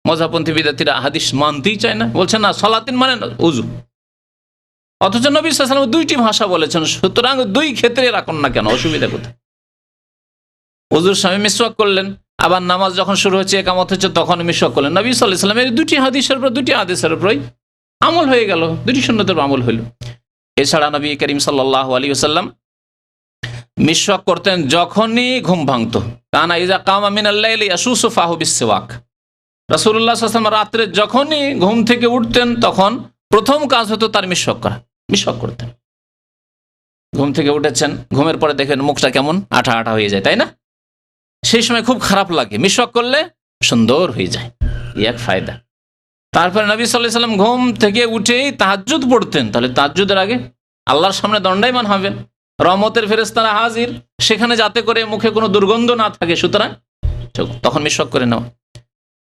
মযহাবপন্থী বিদআতীরা হাদিস মানতেই চায় না, বলছে না সালাতিন মানে না ওযু। অথচ নবী সাল্লাল্লাহু আলাইহি ওয়াসাল্লাম দুইটি ভাষা বলেছেন, সুতরাং দুই ক্ষেত্রে রাখুন না কেন, অসুবিধা কোথায়? ওযুর সময় মিসওয়াক করলেন, আবার নামাজ যখন শুরু হচ্ছে, ইকামত হচ্ছে, তখন মিসওয়াক করলেন। নবী সাল্লাল্লাহু আলাইহি ওয়াসাল্লামের দুটি হাদিসের উপর, দুটি আদেশের উপরই আমল হয়ে গেল, দুটি সুন্নতের আমল হইল। এছাড়া নবী করিম সাল্লাল্লাহু আলাইহি ওয়াসাল্লাম মিসওয়াক করতেন যখনই ঘুম ভাঙত। কানা ইযা কামা মিনাল লাইলি ইয়াসুসু ফাহু বিসওয়াক। রাসূলুল্লাহ সাল্লাল্লাহু আলাইহি ওয়াসাল্লাম রাত্রে যখনই ঘুম থেকে উঠতেন, তখন প্রথম কাজ হতো তার মিসওয়াক করা, মিসওয়াক করতেন। ঘুম থেকে উঠেছেন, ঘুমের পরে দেখেন মুখটা কেমন আঠা আঠা হয়ে যায়, তাই না? সেই সময় খুব খারাপ লাগে, মিসওয়াক করলে সুন্দর হয়ে যায়, এই এক ফায়দা। তারপরে নবী সাল্লাল্লাহু আলাইহি ওয়াসাল্লাম ঘুম থেকে উঠেই তাহাজ্জুদ পড়তেন। তাহলে তাহাজ্জুদের আগে আল্লাহর সামনে দণ্ডায়মান হবেন, রহমতের ফেরেশতারা হাজির, সেখানে যাতে করে মুখে কোনো দুর্গন্ধ না থাকে, সুতরাং তখন মিসওয়াক করে নেওয়া।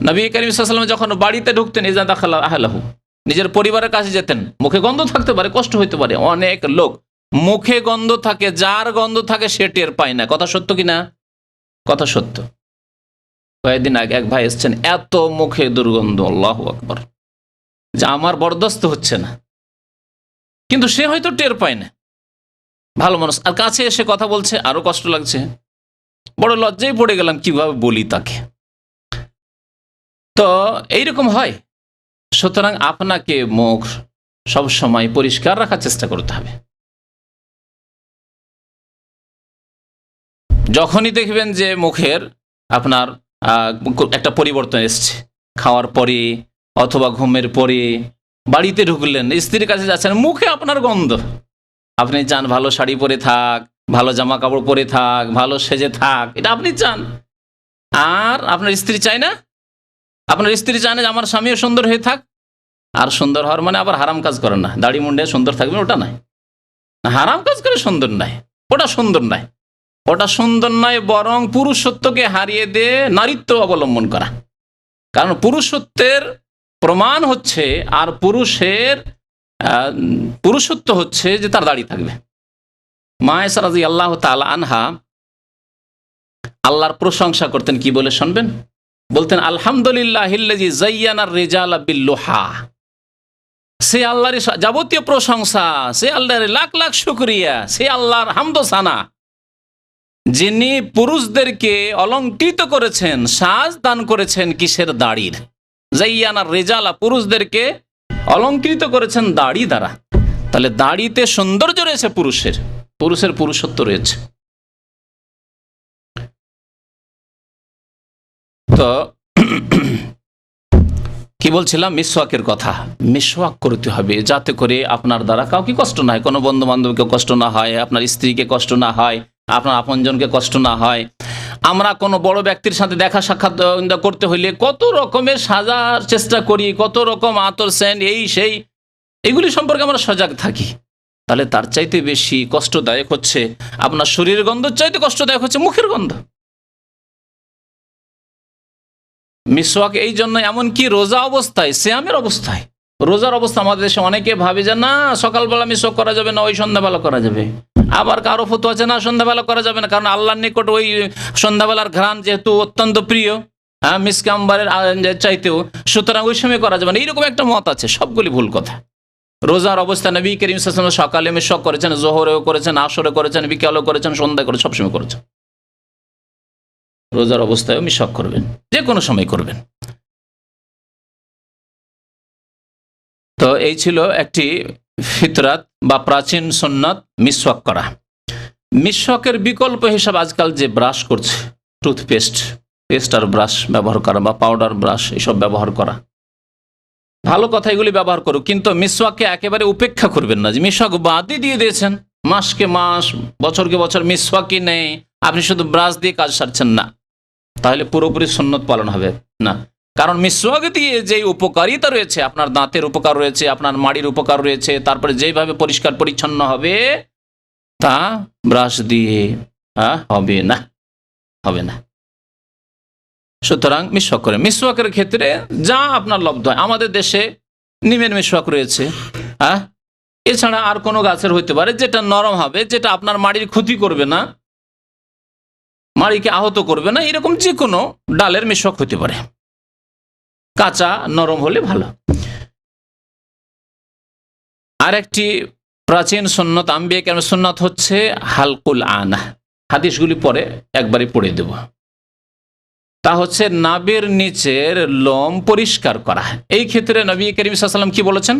নবী করিম সাল্লাল্লাহু আলাইহি ওয়াসাল্লাম যখন বাড়িতে ঢুকতেন, ইযা দাখালা আহলাহু, নিজের পরিবারের কাছে যেতেন, মুখে গন্ধ থাকতে পারে, কষ্ট হইতে পারে। অনেক লোক মুখে গন্ধ থাকে, যার গন্ধ থাকে সে টের পায় না। কথা সত্য কিনা? কথা সত্য। কয়েকদিন আগে এক ভাই এসছেন, এত মুখে দুর্গন্ধ, আল্লাহু আকবার, যে আমার বরদাস্ত হচ্ছে না, কিন্তু সে হয়তো টের পায় না। ভালো মানুষ, আর কাছে এসে কথা বলছে, আরো কষ্ট লাগছে, বড় লজ্জায় পড়ে গেলাম, কিভাবে বলি তাকে। তো এইরকম হয়। সুতরাং আপনাকে মুখ সব সময় পরিষ্কার রাখার চেষ্টা করতে হবে। যখনই দেখবেন যে মুখের আপনার একটা পরিবর্তন এসছে, খাওয়ার পরে অথবা ঘুমের পরে, বাড়িতে ঢুকলেন, স্ত্রীর কাছে যাচ্ছেন, মুখে আপনার গন্ধ, আপনি চান ভালো শাড়ি পরে থাক, ভালো জামা কাপড় পরে থাক, ভালো সেজে থাক, এটা আপনি চান। আর আপনার স্ত্রী চায় না? আপনার স্ত্রী চায় না যে আমার স্বামীও সুন্দর হয়ে থাক? আর সুন্দর হওয়ার মানে আবার হারাম কাজ করেন না, দাড়ি মুন্ডে সুন্দর থাকবেন, ওটা নয়। হারাম কাজ করে সুন্দর নয়, ওটা সুন্দর নয়, ওটা সুন্দর নয়, বরং পুরুষত্বকে হারিয়ে দিয়ে নারীত্ব অবলম্বন করা। কারণ পুরুষত্বের প্রমাণ হচ্ছে, আর পুরুষের পুরুষত্ব হচ্ছে যে তার দাড়ি থাকবে। মা আয়েশা রাদিয়াল্লাহু তাআলা আনহা আল্লাহর প্রশংসা করতেন, কি বলে শুনবেন? বলতেন, আলহামদুলিল্লাহিল্লাযী যায়্যানার রিজালা বিল্লুহা। সে আল্লাহর যাবতীয় প্রশংসা, সে আল্লাহর লাখ লাখ শুকরিয়া, সে আল্লাহর হামদ ও সানা, যিনি পুরুষদেরকে অলংকৃত করেছেন, সাজ দান করেছেন কিসের? দাড়ির। যায়্যানার রিজালা, পুরুষদেরকে অলংকৃত করেছেন দাড়ি দ্বারা। তাহলে দাড়িতে সৌন্দর্য রয়েছে, পুরুষের পুরুষত্ব রয়েছে। তো কি বলছিলাম? মিসওয়াকের কথা। মিসওয়াক করতে হবে যাতে করে আপনার দ্বারা কাউকে কষ্ট না হয়, কোনো বন্ধু বান্ধবকে কষ্ট না হয়, আপনার স্ত্রীকে কষ্ট না হয়, আপনার আপনজনকে কষ্ট না হয়। আমরা কোনো বড় ব্যক্তির সাথে দেখা সাক্ষাৎ করতে হইলে কত রকমের সাজার চেষ্টা করি, কত রকম আতর সেন্ট, এই সেই, এগুলি সম্পর্কে আমরা সজাগ থাকি। তাহলে তার চাইতে বেশি কষ্টদায়ক হচ্ছে, আপনার শরীরের গন্ধ চাইতে কষ্টদায়ক হচ্ছে মুখের গন্ধ। মিসওয়াক এই জন্য, এমনকি রোজা অবস্থায়, সিয়ামের অবস্থায়, রোজার অবস্থা আমাদের দেশে অনেকে ভাবে যে না সকালবেলা মিসওয়াক করা যাবে না, ওই সন্ধ্যাবেলা করা যাবে। আবার কারো ফতোয়া আছে না সন্ধ্যাবেলা করা যাবে না, কারণ আল্লাহর নিকট ওই সন্ধ্যাবেলার ঘ্রাণ যেহেতু অত্যন্ত প্রিয়, মিসকে আম্বারের চাইতেও, সুতরাং ওই সময় করা যাবে না, এইরকম একটা মত আছে। সবগুলি ভুল কথা। রোজার অবস্থায় নবী করিম সাল্লাল্লাহু আলাইহি ওয়াসাল্লাম সকালে মিসওয়াক করেছেন, জোহরেও করেছেন, আসরে করেছেন, বিকালেও করেছেন, সন্ধ্যায় করেছেন, সবসময় করেছেন। রোজার অবস্থায়ও মিসওয়াক করবেন, যে কোনো সময় করবেন। তো এই ছিল একটি ফিতরাত বা প্রাচীন সুন্নাত, মিসওয়াক করা। মিসওয়াকের বিকল্প হিসাবে আজকাল যে ব্রাশ করছে, টুথপেস্ট, পেস্ট আর ব্রাশ ব্যবহার করা, বা পাউডার ব্রাশ, এসব ব্যবহার করা, ভালো কথা, এগুলি ব্যবহার করুক, কিন্তু মিসওয়াককে একেবারে উপেক্ষা করবেন না যে মিসওয়াক বাদই দিয়ে দিয়েছেন, মাসকে মাস, বছরকে বছর মিসওয়াকই নেই, আপনি শুধু ব্রাশ দিয়ে কাজ সারছেন না, তাহলে পুরোপুরি সুন্নত পালন হবে না। কারণ মিসওয়াক দিয়ে যে উপকারিতা রয়েছে, আপনার দাঁতের উপকার রয়েছে, আপনার মাড়ির উপকার রয়েছে, তারপরে যেভাবে পরিষ্কার পরিচ্ছন্ন হবে, তা ব্রাশ দিয়ে হবে না, হবে না। সুতরাং মিসওয়াক করে, মিসওয়াকের ক্ষেত্রে যা আপনার লব্ধ হয়, আমাদের দেশে নিমের মিসওয়াক রয়েছে, এছাড়া আর কোনো গাছের হইতে পারে যেটা নরম হবে, যেটা আপনার মাড়ির ক্ষতি করবে না, মাড়িকে আহত করবে না, এরকম যে কোনো ডালের মেশক হতে পারে, কাঁচা নরম হলে ভালো। আর একটি প্রাচীন সুন্নত, আম্বিয়া কেরামের সুন্নত হচ্ছে হালকুল আনা। হাদিসগুলি পরে একবারই পড়ে দেব। তা হচ্ছে নাভির নিচের লোম পরিষ্কার করা। এই ক্ষেত্রে নবী করিম সাল্লাল্লাহু আলাইহি ওয়াসাল্লাম কি বলেছেন?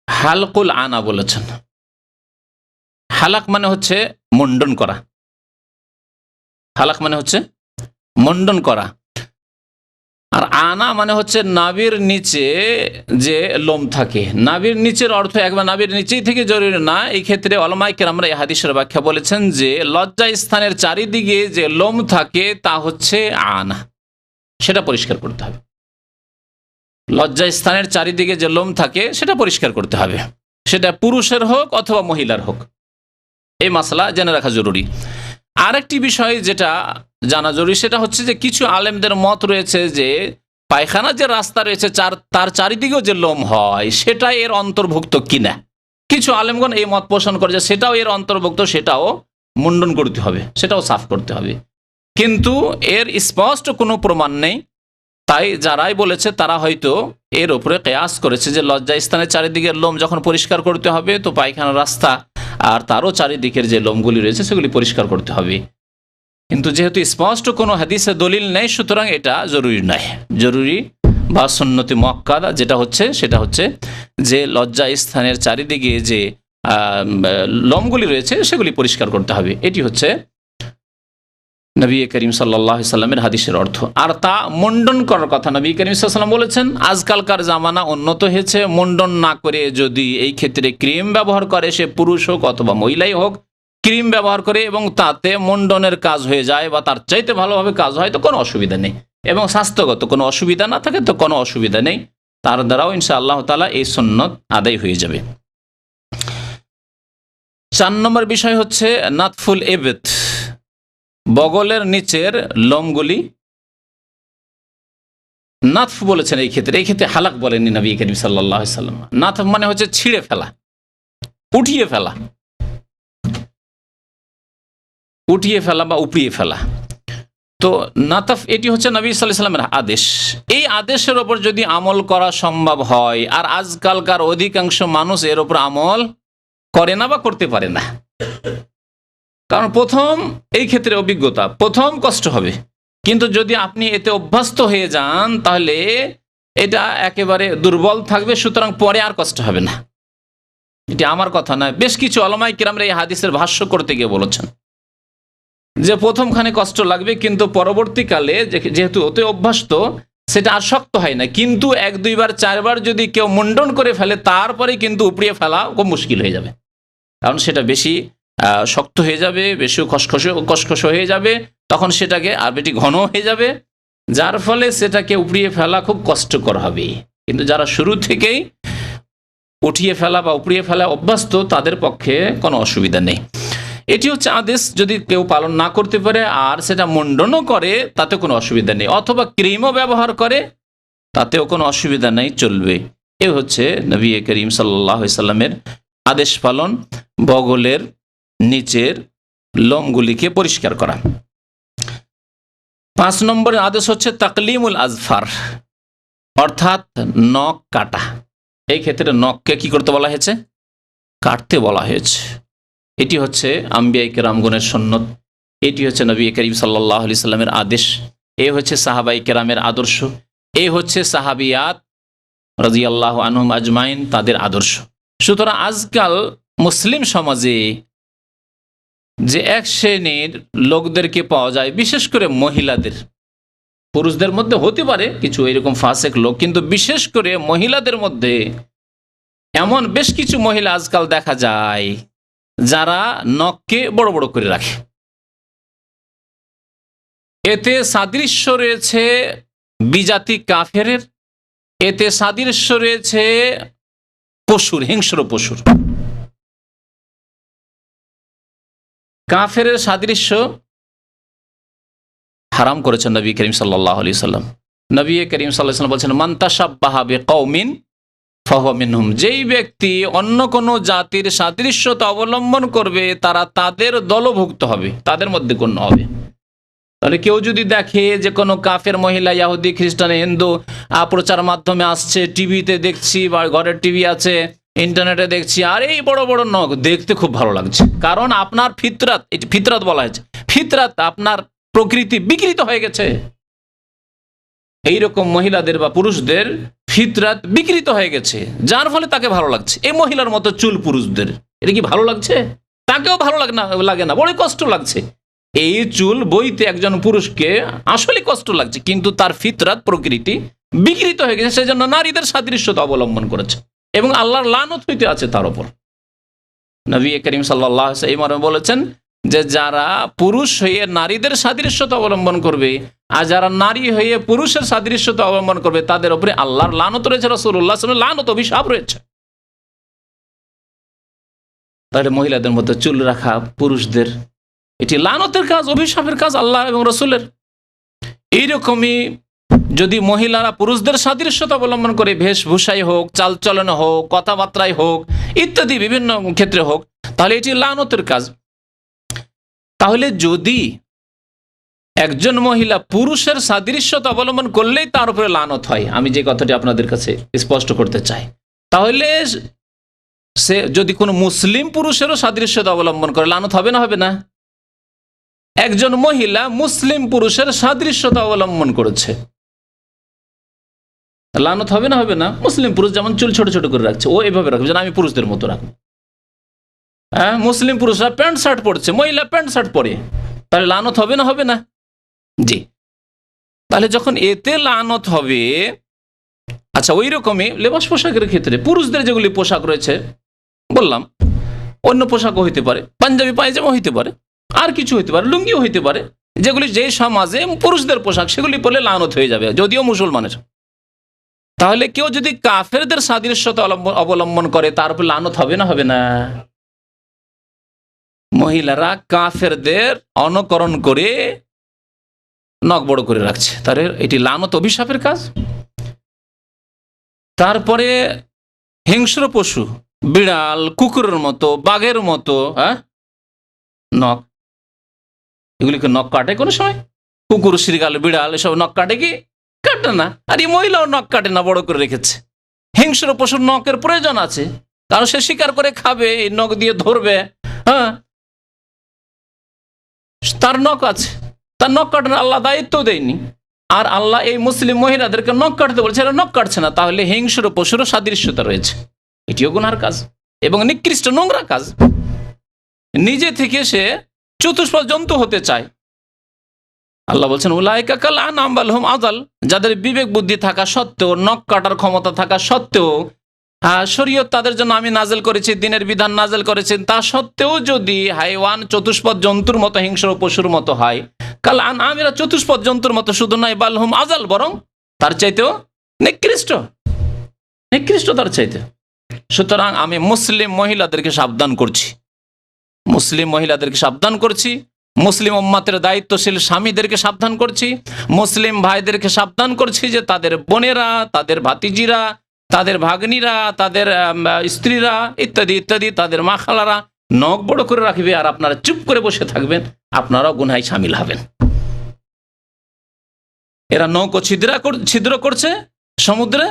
হালকুল আনা বলেছেন। হালাক মানে হচ্ছে মুন্ডন করা, হালাক মানে হচ্ছে মুন্ডন করা, আর আনা মানে হচ্ছে নাভির নিচে যে লোম থাকে। নাভির নিচের অর্থ একবার নাভির নিচেই থেকে জরুরি না। এই ক্ষেত্রে উলামায়ে কেরামরা এই হাদিসের ব্যাখ্যা বলেছেন যে লজ্জা স্থানের চারিদিকে যে লোম থাকে তা হচ্ছে আনা, সেটা পরিষ্কার করতে হবে। লজ্জা স্থানের চারিদিকে যে লোম থাকে সেটা পরিষ্কার করতে হবে, সেটা পুরুষের হোক অথবা মহিলার হোক। এই মাসলা জেনে রাখা জরুরি। আরেকটি বিষয় যেটা জানা জরুরি সেটা হচ্ছে যে কিছু আলেমদের মত রয়েছে যে পায়খানা যে রাস্তা রয়েছে তার চারিদিকেও যে লোম হয় সেটা এর অন্তর্ভুক্ত কিনা। কিছু আলেমগণ এই মত পোষণ করে যে সেটাও এর অন্তর্ভুক্ত, সেটাও মুন্ডন করতে হবে, সেটাও সাফ করতে হবে, কিন্তু এর স্পষ্ট কোনো প্রমাণ নেই। তাই যারাই বলেছে তারা হয়তো এর উপরে কেয়াস করেছে যে লজ্জা স্থানের চারিদিকের লোম যখন পরিষ্কার করতে হবে তো পায়খানা রাস্তা আর তারও চারিদিকের যে লোমগুলি রয়েছে সেগুলি পরিষ্কার করতে হবে। কিন্তু যেহেতু স্পষ্ট কোনো হাদিসে দলিল নেই, সুতরাং এটা জরুরি নয়। জরুরি বা সুন্নতি মুআক্কাদা যেটা হচ্ছে সেটা হচ্ছে যে লজ্জা স্থানের চারিদিকে যে লোমগুলি রয়েছে সেগুলি পরিষ্কার করতে হবে। এটি হচ্ছে নবী করিম সাল্লাল্লাহু আলাইহি সাল্লামের হাদিসের অর্থ। আর তা মুন্ডন করার কথা নবী করিম সাল্লাল্লাহু আলাইহি সাল্লাম বলেছেন। আজকালকার জামানা উন্নত হয়েছে, মুন্ডন না করে যদি এই ক্ষেত্রে ক্রিম ব্যবহার করে, সে পুরুষ হোক অথবা মহিলাই হোক, ক্রিম ব্যবহার করে এবং তাতে মুন্ডনের কাজ হয়ে যায় বা তার চাইতে ভালোভাবে কাজ হয় তো কোনো অসুবিধা নেই, এবং স্বাস্থ্যগত কোনো অসুবিধা না থাকে তো কোনো অসুবিধা নেই, তার দ্বারাও ইনশাআল্লাহ তাআলা এই সুন্নত আদায় হয়ে যাবে। 4 নম্বর বিষয় হচ্ছে নাতফুল ইবত, বগলের নিচের লোমগুলি নাতফ বলেছেন। এই ক্ষেত্রে হালাক বলেননি নবী করিম সাল্লাল্লাহু আলাইহি সাল্লাম। নাতফ মানে হচ্ছে ছিঁড়ে ফেলা, উঠিয়ে ফেলা, উঠিয়ে ফেলা বা উপড়িয়ে ফেলা। তো নাতফ এটি হচ্ছে নবী সাল্লাল্লাহু আলাইহি সাল্লামের আদেশ। এই আদেশের ওপর যদি আমল করা সম্ভব হয়, আর আজকালকার অধিকাংশ মানুষ এর ওপর আমল করে না বা করতে পারে না, কারণ প্রথম এই ক্ষেত্রে অভিজ্ঞতা, প্রথম কষ্ট হবে, কিন্তু যদি আপনি এতে অভ্যস্ত হয়ে যান তাহলে এটা একেবারে দুর্বল থাকবে, সুতরাং পরে আর কষ্ট হবে না। এটি আমার কথা নয়, বেশ কিছু উলামায়ে কেরামরা এই হাদিসের ভাষ্য করতে গিয়ে বলেছেন যে প্রথমখানে কষ্ট লাগবে, কিন্তু পরবর্তীকালে যেহেতু ওতে অভ্যস্ত সেটা আর শক্ত হয় না। কিন্তু 1, 2 বার 4 বার যদি কেউ মুন্ডন করে ফেলে তারপরে কিন্তু উপড়িয়ে ফেলা খুব মুশকিল হয়ে যাবে, কারণ সেটা বেশি শক্ত হয়ে যাবে, বেশি খসখসে হয়ে যাবে, তখন সেটাকে আর বেশি ঘন হয়ে যাবে, যার ফলে সেটাকে উপড়িয়ে ফেলা খুব কষ্টকর হবে। কিন্তু যারা শুরু থেকেই উঠিয়ে ফেলা বা উপড়িয়ে ফেলা অভ্যস্ত তাদের পক্ষে কোনো অসুবিধা নেই। এটি হচ্ছে আদেশ। যদি কেউ পালন না করতে পারে আর সেটা মুন্ডনও করে তাতে কোনো অসুবিধা নেই, অথবা ক্রিমও ব্যবহার করে তাতেও কোনো অসুবিধা নেই, চলবে। এ হচ্ছে নবী করিম সাল্লাল্লাহু আলাইহি সাল্লামের আদেশ পালন, বগলের নিচের লোমগুলিকে পরিষ্কার করা। 5 নম্বরের আদেশ হচ্ছে তাকলিমুল আজফার, অর্থাৎ নখ কাটা। এই ক্ষেত্রে নখকে কি করতে বলা হয়েছে? কাটতে বলা হয়েছে। এটি হচ্ছে আম্বিয়া কেরামগণের সুন্নত, এটি হচ্ছে নবী করিম সাল্লাল্লাহু আলাইহি সাল্লামের আদেশ, এ হচ্ছে সাহাবাই কেরামের আদর্শ, এ হচ্ছে সাহাবিয়াত রাদিয়াল্লাহু আনহুম আজমাইন তাদের আদর্শ। সুতরাং আজকাল মুসলিম সমাজে যে এক শ্রেণীর লোকদেরকে পাওয়া যায়, বিশেষ করে মহিলাদের, পুরুষদের মধ্যে হতে পারে কিছু এরকম ফাসেক লোক, কিন্তু বিশেষ করে মহিলাদের মধ্যে এমন বেশ কিছু মহিলা আজকাল দেখা যায় যারা নখকে বড় বড় করে রাখে। এতে সাদৃশ্য রয়েছে বিজাতি কাফেরের, এতে সাদৃশ্য রয়েছে পশুর, হিংস্র পশুর। কাফেরের সাদৃশ্য হারাম করেছেন নবী করিম সাল্লাল্লাহু আলাইহি সাল্লাম। নবী করিম সাল্লাল্লাহু আলাইহি সাল্লাম বলছেন মান তাশাব্বাহা বিকওমিন ফাহুয়া মিনহুম, যেই ব্যক্তি অন্য কোনো জাতির সাদৃশ্যতা অবলম্বন করবে তারা তাদের দলভুক্ত হবে, তাদের মধ্যে গণ্য হবে। তাহলে কেউ যদি দেখে যে কোনো কাফের মহিলা, ইহুদি, খ্রিস্টান, হিন্দু প্রচার মাধ্যমে আসছে, টিভিতে দেখছি বা ঘরের টিভি আছে, ইন্টারনেটে দেখছি, আর এই বড় বড় নখ দেখতে খুব ভালো লাগছে, কারণ আপনার ফিতরাত, এটি ফিতরাত বলা হয়েছে, ফিতরাত আপনার প্রকৃতি বিকৃত হয়ে গেছে। এইরকম মহিলাদের বা পুরুষদের ফিতরাত বিকৃত হয়ে গেছে, যার ফলে তাকে ভালো লাগছে। এই মহিলার মতো চুল পুরুষদের, এটা কি ভালো লাগছে? তাকেও ভালো লাগে না, বড় কষ্ট লাগছে। এই চুল বইতে একজন পুরুষকে আসলে কষ্ট লাগছে, কিন্তু তার ফিতরাত প্রকৃতি বিকৃত হয়ে গেছে, সেজন্য নারীদের সাদৃশ্যতা অবলম্বন করেছে এবং আল্লাহর লানত হইতে আছে তার উপর। নবী করিম সাল্লাল্লাহু আলাইহি ওয়াসাল্লাম বলেছেন যে যারা পুরুষ হয়ে নারীদের সাদৃশ্যতা অবলম্বন করবে আর যারা নারী হয়ে পুরুষের সাদৃশ্যতা অবলম্বন করবে তাদের উপরে আল্লাহর লানত রয়েছে, রাসূলুল্লাহ সাল্লাল্লাহু আলাইহি ওয়াসাল্লাম লানত, অভিশাপ রয়েছে। তাহলে মহিলাদের মধ্যে চুল রাখা পুরুষদের এটি লানতের কাজ, অভিশাপের কাজ আল্লাহ এবং রাসূলের। এইরকমই যদি মহিলারা পুরুষদের সাদৃশ্যতা অবলম্বন করে, বেশভূষাই হোক, চালচলনে হোক, কথাবার্তায় হোক, ইত্যাদি বিভিন্ন ক্ষেত্রে হোক, তাহলে এটি লানতের কাজ। তাহলে যদি একজন মহিলা পুরুষের সাদৃশ্যতা অবলম্বন করলেই তার উপরে লানত হয়, আমি যে কথাটি আপনাদের কাছে স্পষ্ট করতে চাই, তাহলে সে যদি কোনো মুসলিম পুরুষেরও সাদৃশ্যতা অবলম্বন করে লানত হবে না? হবে না? একজন মহিলা মুসলিম পুরুষের সাদৃশ্যতা অবলম্বন করেছে, লানত হবে না? হবে না? মুসলিম পুরুষ যেমন চুল ছোট ছোট করে রাখছে, ও এভাবে রাখবে যেন আমি পুরুষদের মতো রাখবো। হ্যাঁ, মুসলিম পুরুষরা প্যান্ট শার্ট পরছে, মহিলা প্যান্ট শার্ট পরে, তাহলে লানত হবে না? হবে না? জি। তাহলে যখন এতে লানত হবে, আচ্ছা ওই রকমই লেবাস পোশাকের ক্ষেত্রে পুরুষদের যেগুলি পোশাক রয়েছে, বললাম অন্য পোশাকও হইতে পারে, পাঞ্জাবি পায়জামা হইতে পারে, আর কিছু হইতে পারে, লুঙ্গিও হইতে পারে, যেগুলি যে সমাজে পুরুষদের পোশাক, সেগুলি পরলে লানত হয়ে যাবে, যদিও মুসলমানের। তাহলে কেউ যদি কাফেরদের সাদৃশ্যতা অবলম্বন করে তার উপর লানত হবে না? হবে না? মহিলারা কাফেরদের অনুকরণ করে নখ বড় করে রাখছে, তাহলে এটি লানত, অভিশাপের কাজ। তারপরে হিংস্র পশু, বিড়াল, কুকুরের মতো, বাঘের মতো নখ, এগুলিকে নখ কাটে কোনো সময়? কুকুর, শৃগাল, বিড়াল এসব নখ কাটে কি? কাটে না। আর এই মহিলাও নখ কাটে না, বড় করে রেখেছে। হিংস্র পশুর নখের প্রয়োজন আছে, কারণ সে শিকার করে খাবে, এই নখ দিয়ে ধরবে, হ্যাঁ, তার নখ আছে, তার নখ কাটানোর আল্লাহ দায়িত্ব দেয়নি। আর আল্লাহ এই মুসলিম মহিলাদেরকে নখ কাটতে বলছে, এরা নখ কাটছে না, তাহলে হিংস্র পশুরও সাদৃশ্যতা রয়েছে, এটিও গুনার কাজ এবং নিকৃষ্ট নোংরা কাজ। নিজে থেকে সে চতুষ্পদ জন্তু হতে চায়। আল্লাহ বলছেন উলাইকা কাল আনআম বাল হুম আযাল, যাদের বিবেক বুদ্ধি থাকা সত্ত্বেও, নখ কাটার ক্ষমতা থাকা সত্ত্বেও, শরীয়ত তাদের জন্য আমি নাজেল করেছি, দিনের বিধান নাজেল করেছেন, তা সত্ত্বেও যদি হাইওয়ান, চতুষ্পদ জন্তুর মতো, হিংস্র পশুর মতো হয়, কাল আনআম, এরা চতুষ্পদ জন্তুর মতো শুধু নয়, বাল হুম আযাল, বরং তার চাইতেও নিকৃষ্ট, তার চাইতে। সুতরাং আমি মুসলিম মহিলাদেরকে সাবধান করছি, মুসলিম উম্মতের দায়িত্বশীল স্বামীদেরকে সাবধান করছি, মুসলিম ভাইদেরকে সাবধান করছি যে তাদের বোনেরা, তাদের ভাতিজিরা, তাদের ভাগ্নিরা, তাদের স্ত্রীরা ইত্যাদি ইত্যাদি, তাদের মা খালারা নখ বড় করে রাখবে, আর আপনারা চুপ করে বসে থাকবেন, আপনারাও গুনাহে শামিল হবেন। এরা নৌকো ছিদ্র করছে সমুদ্রে,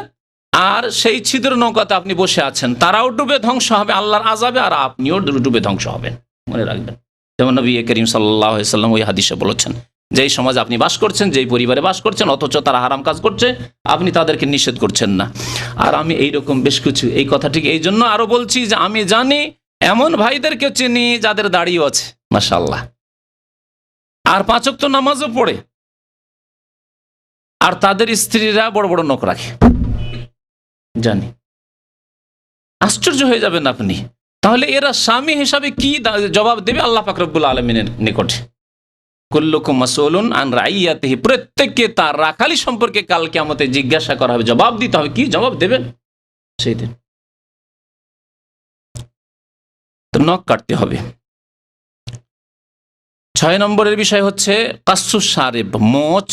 আর সেই ছিদ্র নৌকাতে আপনি বসে আছেন, তারাও ডুবে ধ্বংস হবে আল্লাহর আযাবে, আর আপনিও ডুবে ধ্বংস হবেন, মনে রাখবেন। যেমন নবী করিম সাল্লাল্লাহু আলাইহি ওয়াসাল্লাম ওই হাদিসে বলেছেন, যেই সমাজে আপনি বাস করছেন, যেই পরিবারে বাস করছেন, অথচ তারা হারাম কাজ করছে, আপনি তাদেরকে নিষেধ করছেন না। আর আমি এইরকম বেশ কিছু, এই কথাটিকে এই জন্য আরো বলছি যে আমি জানি এমন ভাইদেরকে চিনি যাদের দাড়িও আছে, মাশাআল্লাহ, আর 5 ওয়াক্ত নামাজও পড়ে, আর তাদের স্ত্রীরা বড় বড় নখ রাখে, জানি। আশ্চর্য হয়ে যাবেন আপনি। তাহলে এরা স্বামী হিসাবে কি জবাব দেবে আল্লাহ পাক রব্বুল আলামিনের নিকটে? কুল্লুকুম মাসউলুন আন রাইয়াতিহি, প্রত্যেককে তার রাখালি সম্পর্কে কাল কিয়ামতে জিজ্ঞাসা করা হবে, জবাব দিতে হবে। কি জবাব দেবেন সেই দিন? তো নখ কাটতে হবে। 6 নম্বরের বিষয় হচ্ছে কাসসুস শারিব, মোচ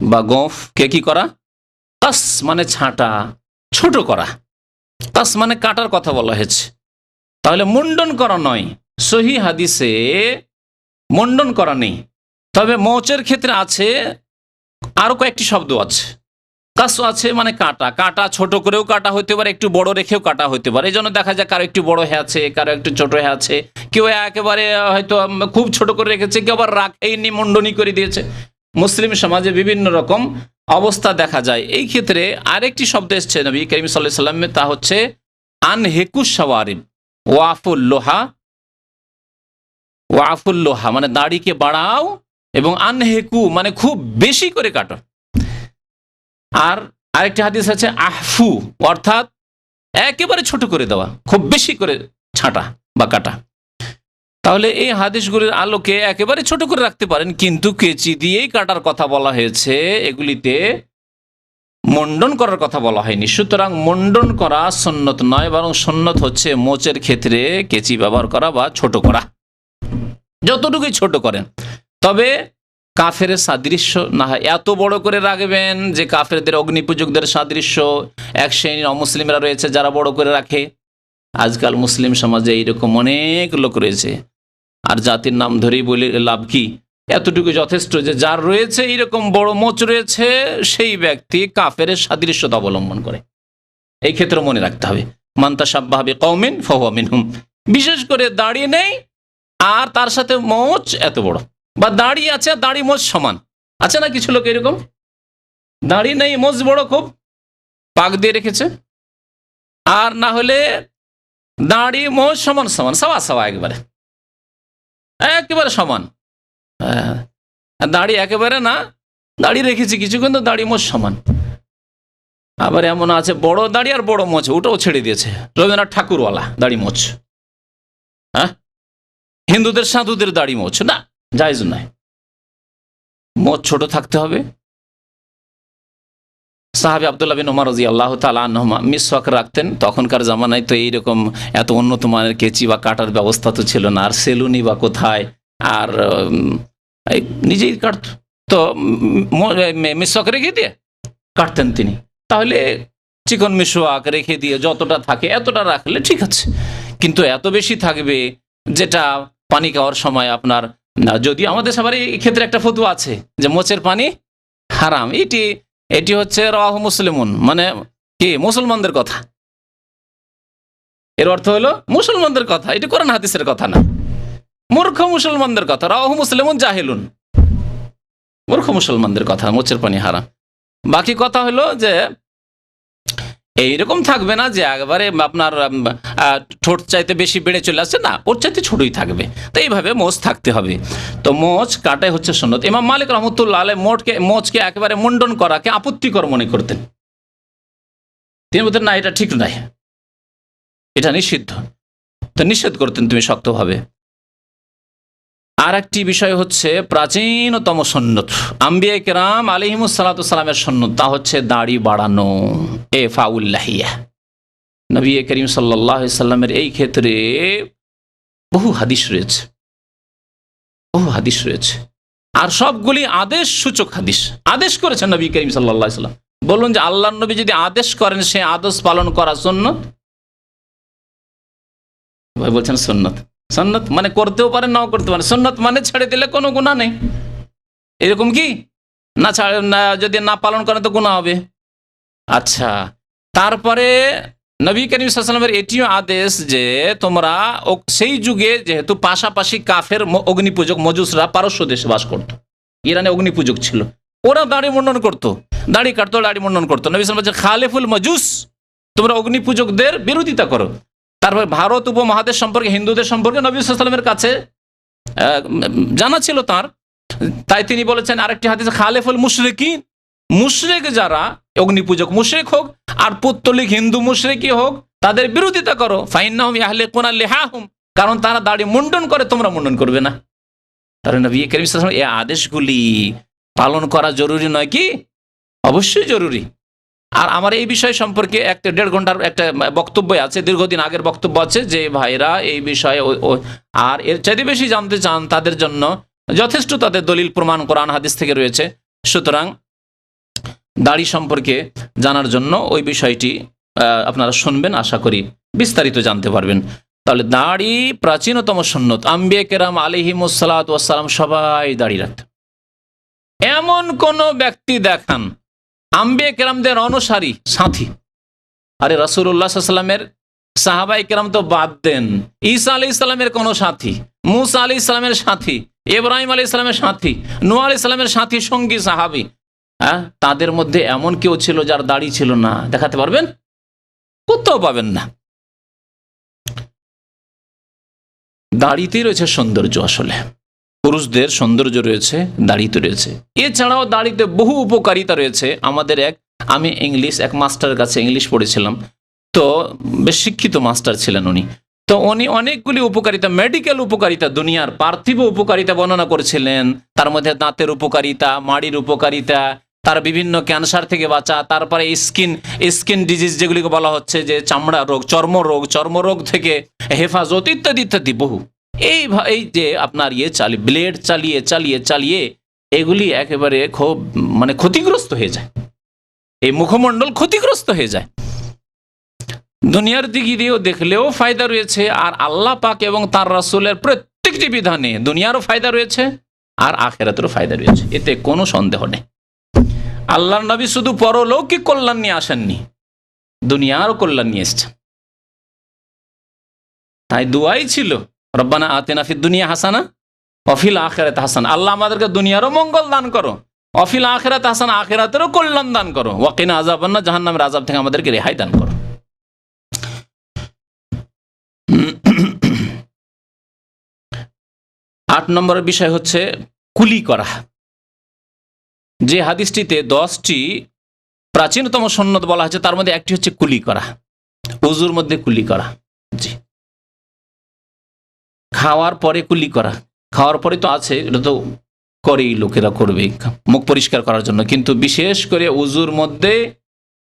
বা গোঁফ কে কি করা? কাস মানে ছাঁটা, ছোট করা, কাস মানে কাটার কথা বলা হয়েছে। তাহলে মুন্ডন করা নয়, সহি হাদিসে মুন্ডন করা নেই। তবে মোচের ক্ষেত্রে আছে আরো কয়েকটি শব্দ আছে। কাস আছে মানে কাটা, কাটা ছোট করেও কাটা হতে পারে, একটু বড় রেখেও কাটা হতে পারে। এই জন্য দেখা যায় কারো একটু বড় হয়ে আছে, কারো একটু ছোট হয়ে আছে, কেউ একেবারে হয়তো খুব ছোট করে রেখেছে, কেউ আবার রাখেইনি, মুন্ডনি করে দিয়েছে। মুসলিম সমাজে বিভিন্ন রকম অবস্থা দেখা যায়। এই ক্ষেত্রে আরেকটি শব্দ এসছে নবী করিম সাল্লাল্লাহু আলাইহি ওয়াসাল্লামে, তা হচ্ছে আনহেকুস শাওয়ারিব ওয়াফুল্লোহা। ওয়াফুল্লোহা মানে দাড়িকে বাড়াও, এবং আনহেকু মানে খুব বেশি করে কাটো। আর আরেকটি হাদিস আছে আহফু, অর্থাৎ একেবারে ছোট করে দেওয়া, খুব বেশি করে ছাঁটা বা কাটা। তাহলে এই হাদিসগুলির আলোকে একেবারে ছোট করে রাখতে পারেন, কিন্তু কেচি দিয়েই কাটার কথা বলা হয়েছে, এগুলিতে মুন্ডন করার কথা বলা হয়নি। সুতরাং মুন্ডন করা সুন্নত নয়, বরং সুন্নত হচ্ছে মোচের ক্ষেত্রে কেচি ব্যবহার করা বা ছোট করা, যতটুকুই ছোট করেন। তবে কাফের সাদৃশ্য না হয়, এত বড় করে রাখবেন যে কাফেরদের অগ্নিপূজকদের সাদৃশ্য। এক শ্রেণীর অমুসলিমরা রয়েছে যারা বড় করে রাখে। আজকাল মুসলিম সমাজে এইরকম অনেক লোক রয়েছে, আর জাতির নাম ধরেই বলে লাভ কি? এতটুকু যথেষ্ট যে যার রয়েছে এইরকম বড় মোচ রয়েছে, সেই ব্যক্তি কাফের সাদৃশ্যতা অবলম্বন করে। এই ক্ষেত্রে মনে রাখতে হবে, মান তাশাব্বাহা বিকওমিন ফাহুয়া মিনহুম। বিশেষ করে দাড়ি নেই আর তার সাথে মোচ এত বড়, বা দাড়ি আছে দাড়ি মোচ সমান, আছে না কিছু লোক এরকম? দাড়ি নেই, মোচ বড়, খুব পাক দিয়ে রেখেছে, আর না হলে দাড়ি মোচ সমান সমান, সাওয়া সাওয়া, একেবারে সমান। দাড়ি একেবারে না, দাড়ি রেখেছি কিছু, কিন্তু দাড়ি মোচ সমান। আবার এমন আছে বড় দাড়ি আর বড় মোচ, ওটাও ছেড়ে দিয়েছে, রবীন্দ্রনাথ ঠাকুরওয়ালা দাড়ি মোচ। হ্যাঁ, হিন্দুদের সাধুদের দাড়ি মোচ না, জায়েজ নয়। মোচ ছোট থাকতে হবে। সাহাবী আব্দুল্লাহ বিন উমর রাদিয়াল্লাহু তাআলা আনহুমা মিসওয়াক রাখতেন। তখনকার জামানায় তো এইরকম এত উন্নত মানের কেচি বা কাটার ব্যবস্থা তো ছিল না, আর সেলুনি বা কোথায়, আর নিজেই কাটত। তো মিসওয়াক রেখে দিয়ে কাটতেন তিনি। তাহলে চিকন মিসওয়াক রেখে দিয়ে যতটা থাকে এতটা রাখলে ঠিক আছে, কিন্তু এত বেশি থাকবে যেটা পানি খাওয়ার সময় আপনার, যদি আমাদের সবার এই ক্ষেত্রে একটা ফতোয়া আছে যে মোচের পানি হারাম, এটি হচ্ছে রাওয়াহু মুসলিমুন, মানে কি মুসলমানদের কথা। এর অর্থ হলো মুসলমানদের কথা, এটি কোরআন হাদিসের কথা না, মূর্খ মুসলমানদের কথা। রাওয়াহু মুসলিমুন জাহিলুন, মূর্খ মুসলমানদের কথা, মোচের পানি হারাম। বাকি কথা হলো যে এইরকম থাকবে না যে একবারে আপনার ঠোঁট চাইতে বেশি বেড়ে চলে আসছে, না, ওর চাইতে ছোটই থাকবে। তো এইভাবে মোচ থাকতে হবে। তো মোচ কাটাই হচ্ছে সুন্নত। ইমাম মালিক রহমতুল্লাহ আলাইহি মোচকে একেবারে মুন্ডন করাকে আপত্তিকর মনে করতেন। তিনি বলতেন না, এটা ঠিক নয়, এটা নিষিদ্ধ। তো নিষেধ করতেন তুমি শক্তভাবে। আর একটি বিষয় হচ্ছে প্রাচীনতম সুন্নত, আম্বিয়া কেরাম আলাইহিমুস সালাতু ওয়াস সালামের সুন্নত, তা হচ্ছে দাড়ি বাড়ানো, ইফাউল লাহিয়া। নবী করিম সাল্লাল্লাহু আলাইহি সাল্লামের এই ক্ষেত্রে বহু হাদিস রয়েছে, আর সবগুলি আদেশ সূচক হাদিস। আদেশ করেছেন নবী করিম সাল্লাল্লাহু আলাইহি সাল্লাম। বলুন যে আল্লাহর নবী যদি আদেশ করেন, সে আদেশ পালন করা সুন্নত। ভাই বলছেন সুন্নত, সুন্নত মানে করতেও পারেন নাও করতে পারেন, সুন্নত মানে ছেড়ে দিলে কোনো গুনাহ নেই, এরকম কি না? যদি না পালন করেন তো গুনাহ হবে। আচ্ছা, তারপরে নবী করিম সাল্লাল্লাহু আলাইহি ওয়াসাল্লামের এটিও আদেশ যে তোমরা, সেই যুগে যেহেতু পাশাপাশি কাফের অগ্নিপূজক মজুসরা পারস্য দেশে বাস করতো, ইরানে অগ্নিপূজক ছিল, ওরা দাড়ি মুন্ডন করতো, দাড়ি কাটতো, দাড়ি মুন্ডন করতো। নবী সাল্লাল্লাহু আলাইহি ওয়াসাল্লাম বলছেন খালিফুল মজুস, তোমরা অগ্নিপূজকদের বিরোধিতা করো। তারপরে ভারত উপমহাদেশ সম্পর্কে, হিন্দুদের সম্পর্কে নবী সাল্লাল্লাহু আলাইহি ওয়াসাল্লামের কাছে জানা ছিল তার, তাই তিনি বলেছেন আরেকটি হাদিসে খালিফুল মুশরিকিন, মুশরিক যারা অগ্নিপূজক মুশরিক হোক আর পৌত্তলিক হিন্দু মুশরিকই হোক, তাদের বিরোধিতা করো। ফাইন্নাহুম ইয়াহলিকুনা লিহাহুম, কারণ তারা দাড়ি মুন্ডন করে, তোমরা মুন্ডন করবে না। তাহলে নবী করিম সাল্লাল্লাহু আলাইহি ওয়াসাল্লাম এই আদেশগুলি পালন করা জরুরি নয় কি? অবশ্যই জরুরি। আর আমার এই বিষয় সম্পর্কে 1.5 ঘন্টার একটা বক্তব্য আছে, দীর্ঘদিন আগের বক্তব্য আছে, যে ভাইরা এই বিষয়ে আর এর চাইতে বেশি জানতে চান, তাদের জন্য যথেষ্ট তাদের দলিল প্রমাণ কোরআন হাদিস থেকে রয়েছে। সুতরাং দাড়ি সম্পর্কে জানার জন্য ওই বিষয়টি আপনারা শুনবেন, আশা করি বিস্তারিত জানতে পারবেন। তাহলে দাড়ি প্রাচীনতম সুন্নত। আম্বিয়া কেরাম আলাইহিমুসসালাতু ওয়াসসালাম সবাই দাড়ি রাখতেন। এমন কোন ব্যক্তি দেখান আম্বিয়া কেরামদের অনুসারী সাথী, আরে রাসূলুল্লাহ সাল্লাল্লাহু আলাইহি ওয়াসাল্লামের সাহাবায়ে কেরাম তো বাদ দেন, ঈসা আলাইহিস সালামের কোন সাথী, মুসা আলাইহিস সালামের সাথী, ইব্রাহিম আলাইহিস সালামের সাথী, নূহ আলাইহিস সালামের সাথী সঙ্গী সাহাবী, তাদের মধ্যে এমন কেউ ছিল যার দাড়ি ছিল না? দেখাতে পারবেন? কোথাও পাবেন না। দাড়িতেই রয়েছে সৌন্দর্য। আসলে পুরুষদের সৌন্দর্য রয়েছে দাড়িতে রয়েছে। এছাড়াও দাড়িতে বহু উপকারিতা রয়েছে। আমাদের আমি এক মাস্টারের কাছে ইংলিশ পড়েছিলাম, তো বেশ শিক্ষিত মাস্টার ছিলেন উনি। তো উনি অনেকগুলি উপকারিতা, মেডিকেল উপকারিতা, দুনিয়ার পার্থিব উপকারিতা বর্ণনা করেছিলেন। তার মধ্যে দাঁতের উপকারিতা, মাড়ির উপকারিতা, তার বিভিন্ন ক্যান্সার থেকে বাঁচা, তারপরে স্কিন ডিজিজ যেগুলিকে বলা হচ্ছে যে চামড়া রোগ, চর্মরোগ থেকে হেফাজত, ইত্যাদি ইত্যাদি বহু। এই যে আপনার ব্লেড চালিয়ে এগুলি একেবারে খুব ক্ষতিগ্রস্ত হয়ে যায়, এই মুখমণ্ডল ক্ষতিগ্রস্ত হয়ে যায়। দুনিয়ার দিক দিয়েও দেখলেও ফায়দা রয়েছে, আর আল্লাহ পাক এবং তার রাসূলের প্রত্যেকটি বিধানে দুনিয়ারও ফায়দা রয়েছে আর আখিরাতেরও ফায়দা রয়েছে, এতে কোনো সন্দেহ নেই। আল্লাহর নবী শুধু পরলৌকিক কল্যাণ নিয়ে আসেননি, দুনিয়ারও কল্যাণ নিয়ে এসেছেন। তাই দুয়াই ছিল, রব্বানা আতিনা ফিদ দুনিয়া হাসানা ওয়া ফিল আখিরাতি হাসানা, আল্লাহ আমাদেরকে দুনিয়ারও মঙ্গল দান করো, ওয়া ফিল আখিরাতি হাসানা, আখিরাতেরও কল্যাণ দান করো, ওয়া কিনা আযাবান্নার, জাহান্নামের আযাব থেকে আমাদেরকে রেহাই দান করো। 8 নম্বরের বিষয় হচ্ছে কুলি করা। যে হাদিসটিতে 10টি প্রাচীনতম সুন্নত বলা হয়েছে, তার মধ্যে একটি হচ্ছে কুলি করা, ওযুর মধ্যে কুলি করা। জি, খাওয়ার পরে কুলি করা, খাওয়ার পরে তো আছে, এটা তো করেই, লোকেরা করবে মুখ পরিষ্কার করার জন্য, কিন্তু বিশেষ করে ওযুর মধ্যে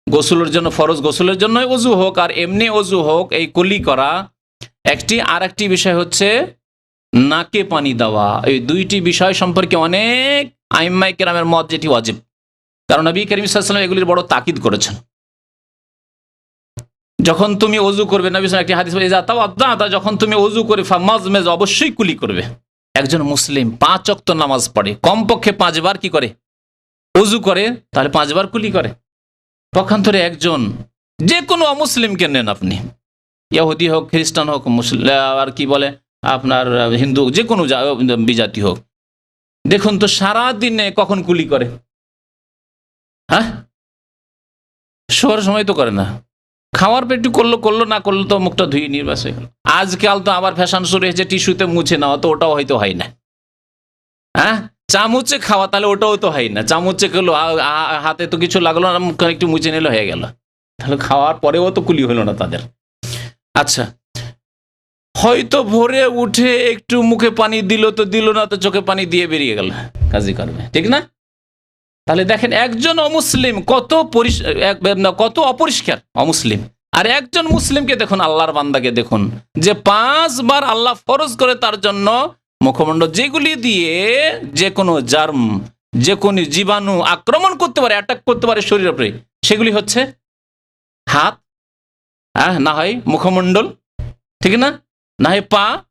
গোসলের জন্য, ফরজ গোসলের জন্য ওযু হোক আর এমনি ওযু হোক, এই কুলি করা একটি। আর একটি বিষয় হচ্ছে নাকে পানি দেওয়া। এই দুইটি বিষয় সম্পর্কে অনেক আইম্মায়ে কেরামের মত যেটি ওয়াজিব, কারণ নবী করিম সাল্লাল্লাহু আলাইহি ওয়াসাল্লাম এগুলির বড় তাকিদ করেছেন। যখন তুমি ওযু করবে, নবী সাল্লাল্লাহু আলাইহি ওয়াসাল্লাম একটি হাদিস, ইযা তাওয়াদ্দাতা, যখন তুমি ওযু করে ফামাজমেজ, অবশ্যই কুলি করবে। একজন মুসলিম 5 ওয়াক্ত নামাজ পড়ে, কমপক্ষে 5 বার কি করে? ওযু করে, তাহলে 5 বার কুলি করে। পক্ষান্তরে একজন যে কোনো অমুসলিমকে নেন আপনি, ইহুদি হোক, খ্রিস্টান হোক, আর কি বলে আপনার হিন্দু, যে কোনো বিজাতি হোক, দেখুন তো সারা দিনে কখন কুলি করে? শোয়ার সময় তো করে না, খাওয়ার পর একটু করলো না করলো তো মুখটা ধুয়ে নির্বাস হয়ে গেল। আজকাল তো আবার ফ্যাশন শুরু হয়েছে টিস্যুতে মুছে নেওয়া, তো ওটাও হয়তো হয় না। চামচে খাওয়া, তাহলে ওটাও তো হয় না। চামচে খেলো, হাতে তো কিছু লাগলো না, মুখখানে একটু মুছে নিলে হয়ে গেল, তাহলে খাওয়ার পরেও তো কুলি হলো না তাদের। আচ্ছা, হয়তো ভোরে উঠে একটু মুখে পানি দিল তো দিল, না তো চোখে পানি দিয়ে বেরিয়ে গেল, কাজই করবে, ঠিক না? তাহলে দেখেন একজন অমুসলিম কত অপরিষ্কার অমুসলিম, আর একজন মুসলিমকে দেখুন, আল্লাহর বান্দাকে দেখুন, যে 5 বার আল্লাহ ফরজ করে তার জন্য মুখমণ্ডল, যেগুলি দিয়ে যে কোনো জার্ম, যে কোনো জীবাণু আক্রমণ করতে পারে, অ্যাটাক করতে পারে শরীরের উপরে, সেগুলি হচ্ছে হাত, না হয় মুখমণ্ডল, ঠিক না, না হয়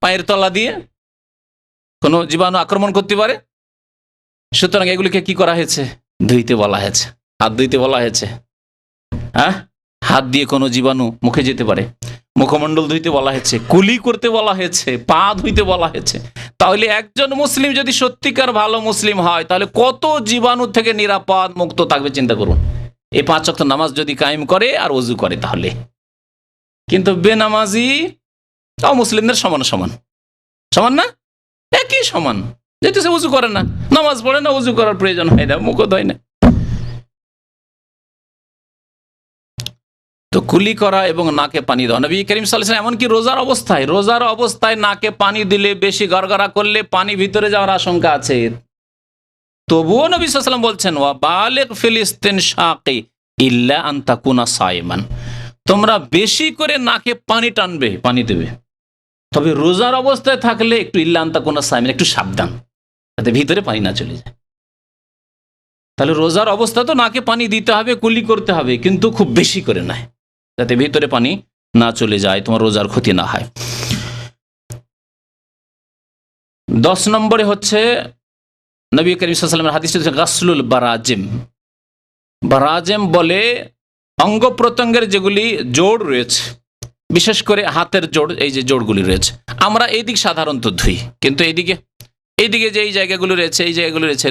পায়ের তলা দিয়ে কোনো জীবাণু আক্রমণ করতে পারে। সুতরাং এগুলিকে কি করা হয়েছে? ধুইতে বলা হয়েছে, হাত ধুইতে বলা হয়েছে। হাত দিয়ে কোনো জীবাণু মুখে যেতে পারে, মুখমণ্ডল ধুইতে বলা হয়েছে, কুলি করতে বলা হয়েছে, পা ধুইতে বলা হয়েছে। তাহলে একজন মুসলিম যদি সত্যিকার ভালো মুসলিম হয়, তাহলে কত জীবাণু থেকে নিরাপদ মুক্ত থাকবে, চিন্তা করুন। এই 5 ওয়াক্ত নামাজ যদি কায়েম করে আর ওযু করে, তাহলে। কিন্তু বেনামাজি মুসলিমদের সমান না, একই সমান, যেহেতু সে ওযু করে না, নামাজ পড়ে না, ওযু করার প্রয়োজন হয় না, মুখ ধোয় না। তো কুলি করা এবং নাকে পানি দেওয়া। নবী করিম সাল্লাল্লাহু আলাইহি ওয়াসাল্লাম এমনকি রোজার অবস্থায় নাকে পানি দিলে, বেশি গড়গড়া করলে পানি ভিতরে যাওয়ার আশঙ্কা আছে, তবুও নবী সাল্লাল্লাহু আলাইহি ওয়াসাল্লাম বলছেন, ওয়া বালিগ ফিল ইস্তিনশাকি ইল্লা আন তাকুনা সাইমান, তোমরা বেশি করে নাকে পানি টানবে, পানি দেবে, তবে রোজার অবস্থায় থাকলে একটু ইল্লা আন তাকুনা সাইমান, একটু সাবধান, যাতে ভিতরে পানি না চলে যায়। তাহলে রোজার অবস্থা তো নাকে পানি দিতে হবে, কুলি করতে হবে, কিন্তু খুব বেশি করে নয়। যাতে ভিতরে পানি না চলে যায়, তোমার রোজার ক্ষতি না হয়। 10 নম্বরে হচ্ছে নবী করিম সাল্লাল্লাহু আলাইহি ওয়াসাল্লামের হাদিসে হচ্ছে গাসলুল বারাজিম। বারাজিম বলে অঙ্গ প্রত্যঙ্গের যেগুলি জোড় রয়েছে, বিশেষ করে হাতের জোড়, এই যে জোড়গুলি রয়েছে, আমরা এই দিক সাধারণত ধুই, কিন্তু এইদিকে যে এই জায়গাগুলো রয়েছে, এই জায়গাগুলো রয়েছে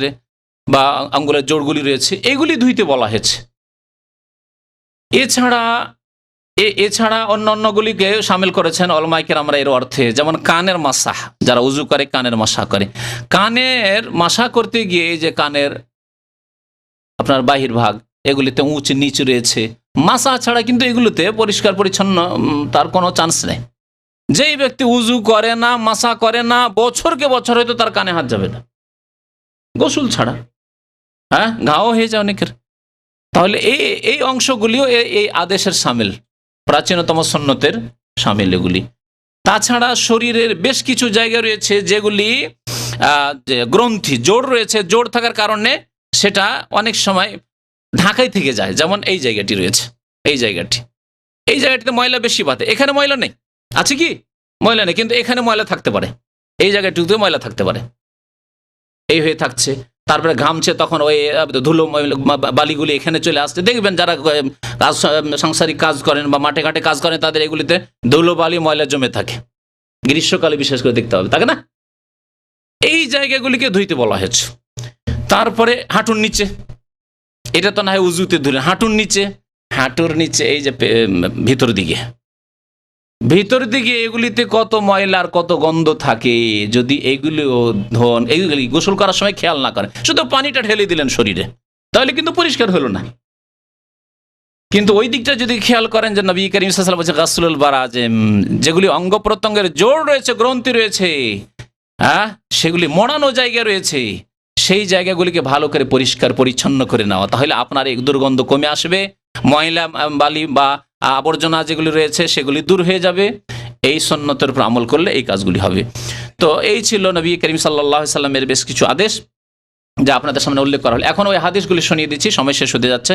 বা আঙ্গুলের জোড়গুলি রয়েছে, এগুলি ধুইতে বলা হয়েছে। এছাড়া অন্যান্যগুলিকে সামিল করেছেন উলামায়ে কেরামরা এর অর্থে, যেমন কানের মাসাহ, যারা উজু করে কানের মাসাহ করে, কানের মাসাহ করতে গিয়ে যে কানের আপনার বাহির ভাগ এগুলিতে উঁচ নিচ রয়েছে, মাসাহ ছাড়া কিন্তু এগুলোতে পরিষ্কার পরিচ্ছন্ন তার কোনো চান্স নেই। যেই ব্যক্তি উজু করে না, মাসাহ করে না, বছরকে বছর হয়তো তার কানে হাত যাবে না গোসল ছাড়া, হ্যাঁ, ঘাও হয়ে যায় অনেকের। তাহলে এই অংশগুলিও এই আদেশের সামিল, প্রাচীনতম সুন্নতের সামিল এগুলি। তাছাড়া শরীরের বেশ কিছু জায়গা রয়েছে যেগুলি গ্রন্থি জোড় রয়েছে, জোড় থাকার কারণে সেটা অনেক সময় ঢাকাই থেকে যায়। যেমন এই জায়গাটি রয়েছে, এই জায়গাটিতে ময়লা বেশি বাঁধে, এখানে ময়লা নেই, আছে কি ময়লা নেই, কিন্তু এখানে ময়লা থাকতে পারে, এই জায়গাটিতে ময়লা থাকতে পারে, এই হয়ে থাকছে। তারপরে ঘামছে, তখন ওই ধুলো বালিগুলি এখানে চলে আসছে। দেখবেন যারা সাংসারিক কাজ করেন বা মাঠে ঘাটে কাজ করেন, তাদের এগুলিতে ধুলো বালি ময়লা জমে থাকে, গ্রীষ্মকালে বিশেষ করে দেখতে হবে, থাকে না? এই জায়গাগুলিকে ধুইতে বলা হয়েছে। তারপরে হাঁটুর নিচে, এটা তো না হয় উজুতে ধুলে, হাঁটুর নিচে এই যে ভিতর দিকে এগুলিতে কত ময়লা আর কত গন্ধ থাকে, যদি এইগুলি গোসল করার সময় খেয়াল না করেন, শুধু পানিটা ঢেলে দিলেন শরীরে, তাহলে কিন্তু পরিষ্কার হলো না। কিন্তু ওই দিকটা যদি খেয়াল করেন যে নবী করিম সাল্লাল্লাহু আলাইহি ওয়াসাল্লাম বলেছেন গাসলুল বারাজিম, যেগুলি অঙ্গ প্রত্যঙ্গের জোড় রয়েছে, গ্রন্থি রয়েছে, হ্যাঁ, সেগুলি মোড়ানো জায়গা রয়েছে, সেই জায়গাগুলিকে ভালো করে পরিষ্কার পরিচ্ছন্ন করে নেওয়া, তাহলে আপনার এই দুর্গন্ধ কমে আসবে, ময়লা বালি বা আবর্জনা যেগুলি রয়েছে সেগুলি দূর হয়ে যাবে। এই সুন্নতের উপর আমল করলে এই কাজগুলি হবে। তো এই ছিল নবী করিম সাল্লাল্লাহু আলাইহি ওয়াসাল্লামের বেশ কিছু আদেশ যা আপনাদের সামনে উল্লেখ করা হলো। এখন ওই হাদিসগুলি শুনিয়ে দিচ্ছি, সময় শেষ হতে যাচ্ছে।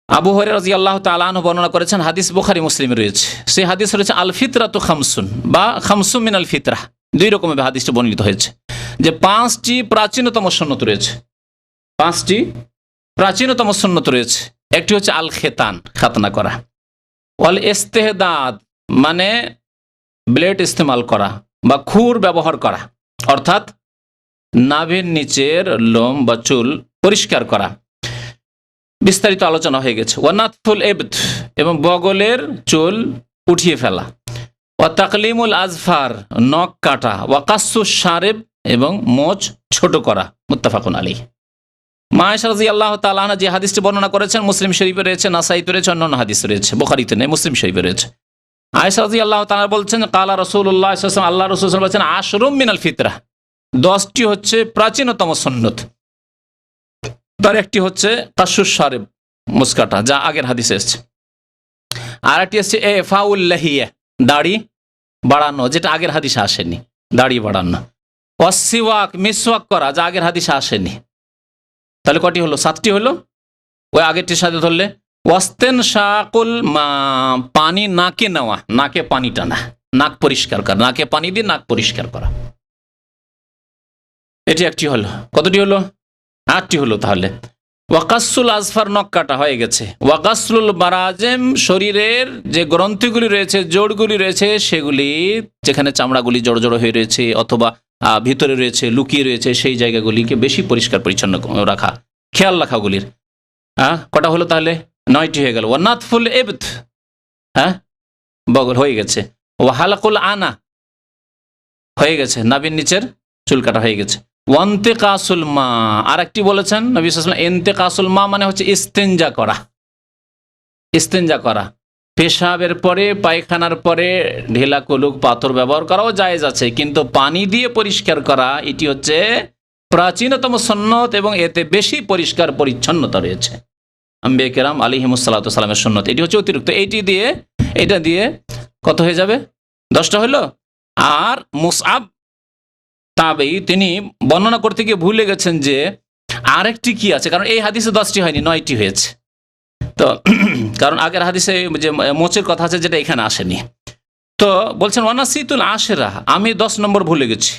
আবু হুরায়রা রাদিয়াল্লাহু তাআলা আনহু বর্ণনা করেছেন, হাদিস বুখারী মুসলিমে রয়েছে, সেই হাদিস রয়েছে আল ফিতরাতু খামসুন বা খামসুম মিনাল ফিতরাহ, দুই রকমের হাদিসটি বর্ণিত হয়েছে যে 5টি প্রাচীনতম সুন্নত রয়েছে, 5টি প্রাচীনতম সুন্নত রয়েছে। একটি হচ্ছে আল খেতান, খাতনা করা, ওয়াল ইস্তেহদাদ মানে ব্লেড ইস্তেমাল করা বা খুর ব্যবহার করা, অর্থাৎ নাভির নিচের লোম বা চুল পরিষ্কার করা, বিস্তারিত আলোচনা হয়ে গেছে। ওয়ানাতফুল ইবদ এবং বগলের চুল উঠিয়ে ফেলা, ওয়া তাকলিমুল আজফার নখ কাটা, ওয়া কাসসুশ শারিব এবং মোচ ছোট করা, মুত্তাফাকুন আলাইহ। মা আয়েশা রাদিয়াল্লাহু তাআলা আনহা যে হাদিসটি বর্ণনা করেছেন, মুসলিম শরীফে রয়েছে, নাসাইতে রয়েছে, অন্যান্য হাদিস রয়েছে, বুখারীতে নেই, মুসলিম শরীফে রয়েছে। আয়েশা রাদিয়াল্লাহু তাআলা বলছেন, কালা রাসূলুল্লাহ সাল্লাল্লাহু আলাইহি ওয়াসাল্লাম, আল্লাহ রাসূল সাল্লাল্লাহু আলাইহি ওয়াসাল্লাম বলেছেন, আশরুম মিনাল ফিতরাহ, 10টি হচ্ছে প্রাচীনতম সুন্নত। তার একটি হচ্ছে কাসসুশ শারিব, মুসকাটা, যা আগের হাদিসে এসেছে। আর একটি হচ্ছে ইফাউল লাহিয়া, দাড়ি বাড়ানো, যেটা আগের হাদিসে আসেনি, দাড়ি বাড়ানো। ওয়াসসিওয়াক, মিসওয়াক করা, যা আগের হাদিসে আসেনি। তাহলে কটি হলো? 7টি হলো, ওই আগেরটির সাথে ধরলে। ওয়াস্তেনশাকুল মা, পানি নাকে নেওয়া, নাকে পানি টানা, নাক পরিষ্কার করা, নাকে পানি দিয়ে নাক পরিষ্কার করা, এটি একটি হলো। কতটি হলো? 8টি হলো। তাহলে ওয়াকাসুল আজফার, নখ কাটা হয়ে গেছে। ওয়াকাসুল বারাজিম, শরীরের যে গ্রন্থিগুলি রয়েছে, জোড়গুলি রয়েছে, সেগুলি যেখানে চামড়াগুলি জড় জড় হয়ে রয়েছে অথবা ভিতরে রয়েছে, লুকিয়ে রয়েছে, সেই জায়গাগুলিকে বেশি পরিষ্কার পরিচ্ছন্ন রাখা, খেয়াল রাখাগুলির। কটা হলো? তাহলে 9টি হয়ে গেল। ওয়ানাতফুল ইবদ, বগল হয়ে গেছে। ওয়াহালাকুল আনা হয়ে গেছে, নাভির নিচের চুল কাটা হয়ে গেছে। ওয়ান্তেকাসুল মা, আর একটি বলেছেন নবী সাল্লাল্লাহু আলাইহি ওয়াসাল্লাম, ইন্তেকাসুল মা মানে হচ্ছে ইস্তেঞ্জা করা, ইস্তেঞ্জা করা, পেশাবের পরে, পায়খানার পরে ঢেলা কলুক পাথর ব্যবহার করাও জায়েজ আছে, কিন্তু পানি দিয়ে পরিষ্কার করা এটি হচ্ছে প্রাচীনতম সুন্নত এবং এতে বেশি পরিষ্কার পরিচ্ছন্নতা রয়েছে। আম্বিয়া কেরাম আলাইহিমুস সালাতু ওয়াস সালামের সুন্নত, এটি হচ্ছে অতিরিক্ত। এটা দিয়ে কত হয়ে যাবে? 10টা হলো। আর মুসআব তাবেঈ, তিনি বর্ণনা করতে গিয়ে ভুলে গেছেন যে আরেকটি কি আছে, কারণ এই হাদিসে 10টি হয়নি, 9টি হয়েছে। তো কারণ আগের হাদিসে যে মোচের কথা আছে যেটা এখানে আসেনি। তো বলছেন ওয়ানাসিতুল আশেরা, আমি 10 নম্বর ভুলে গেছি।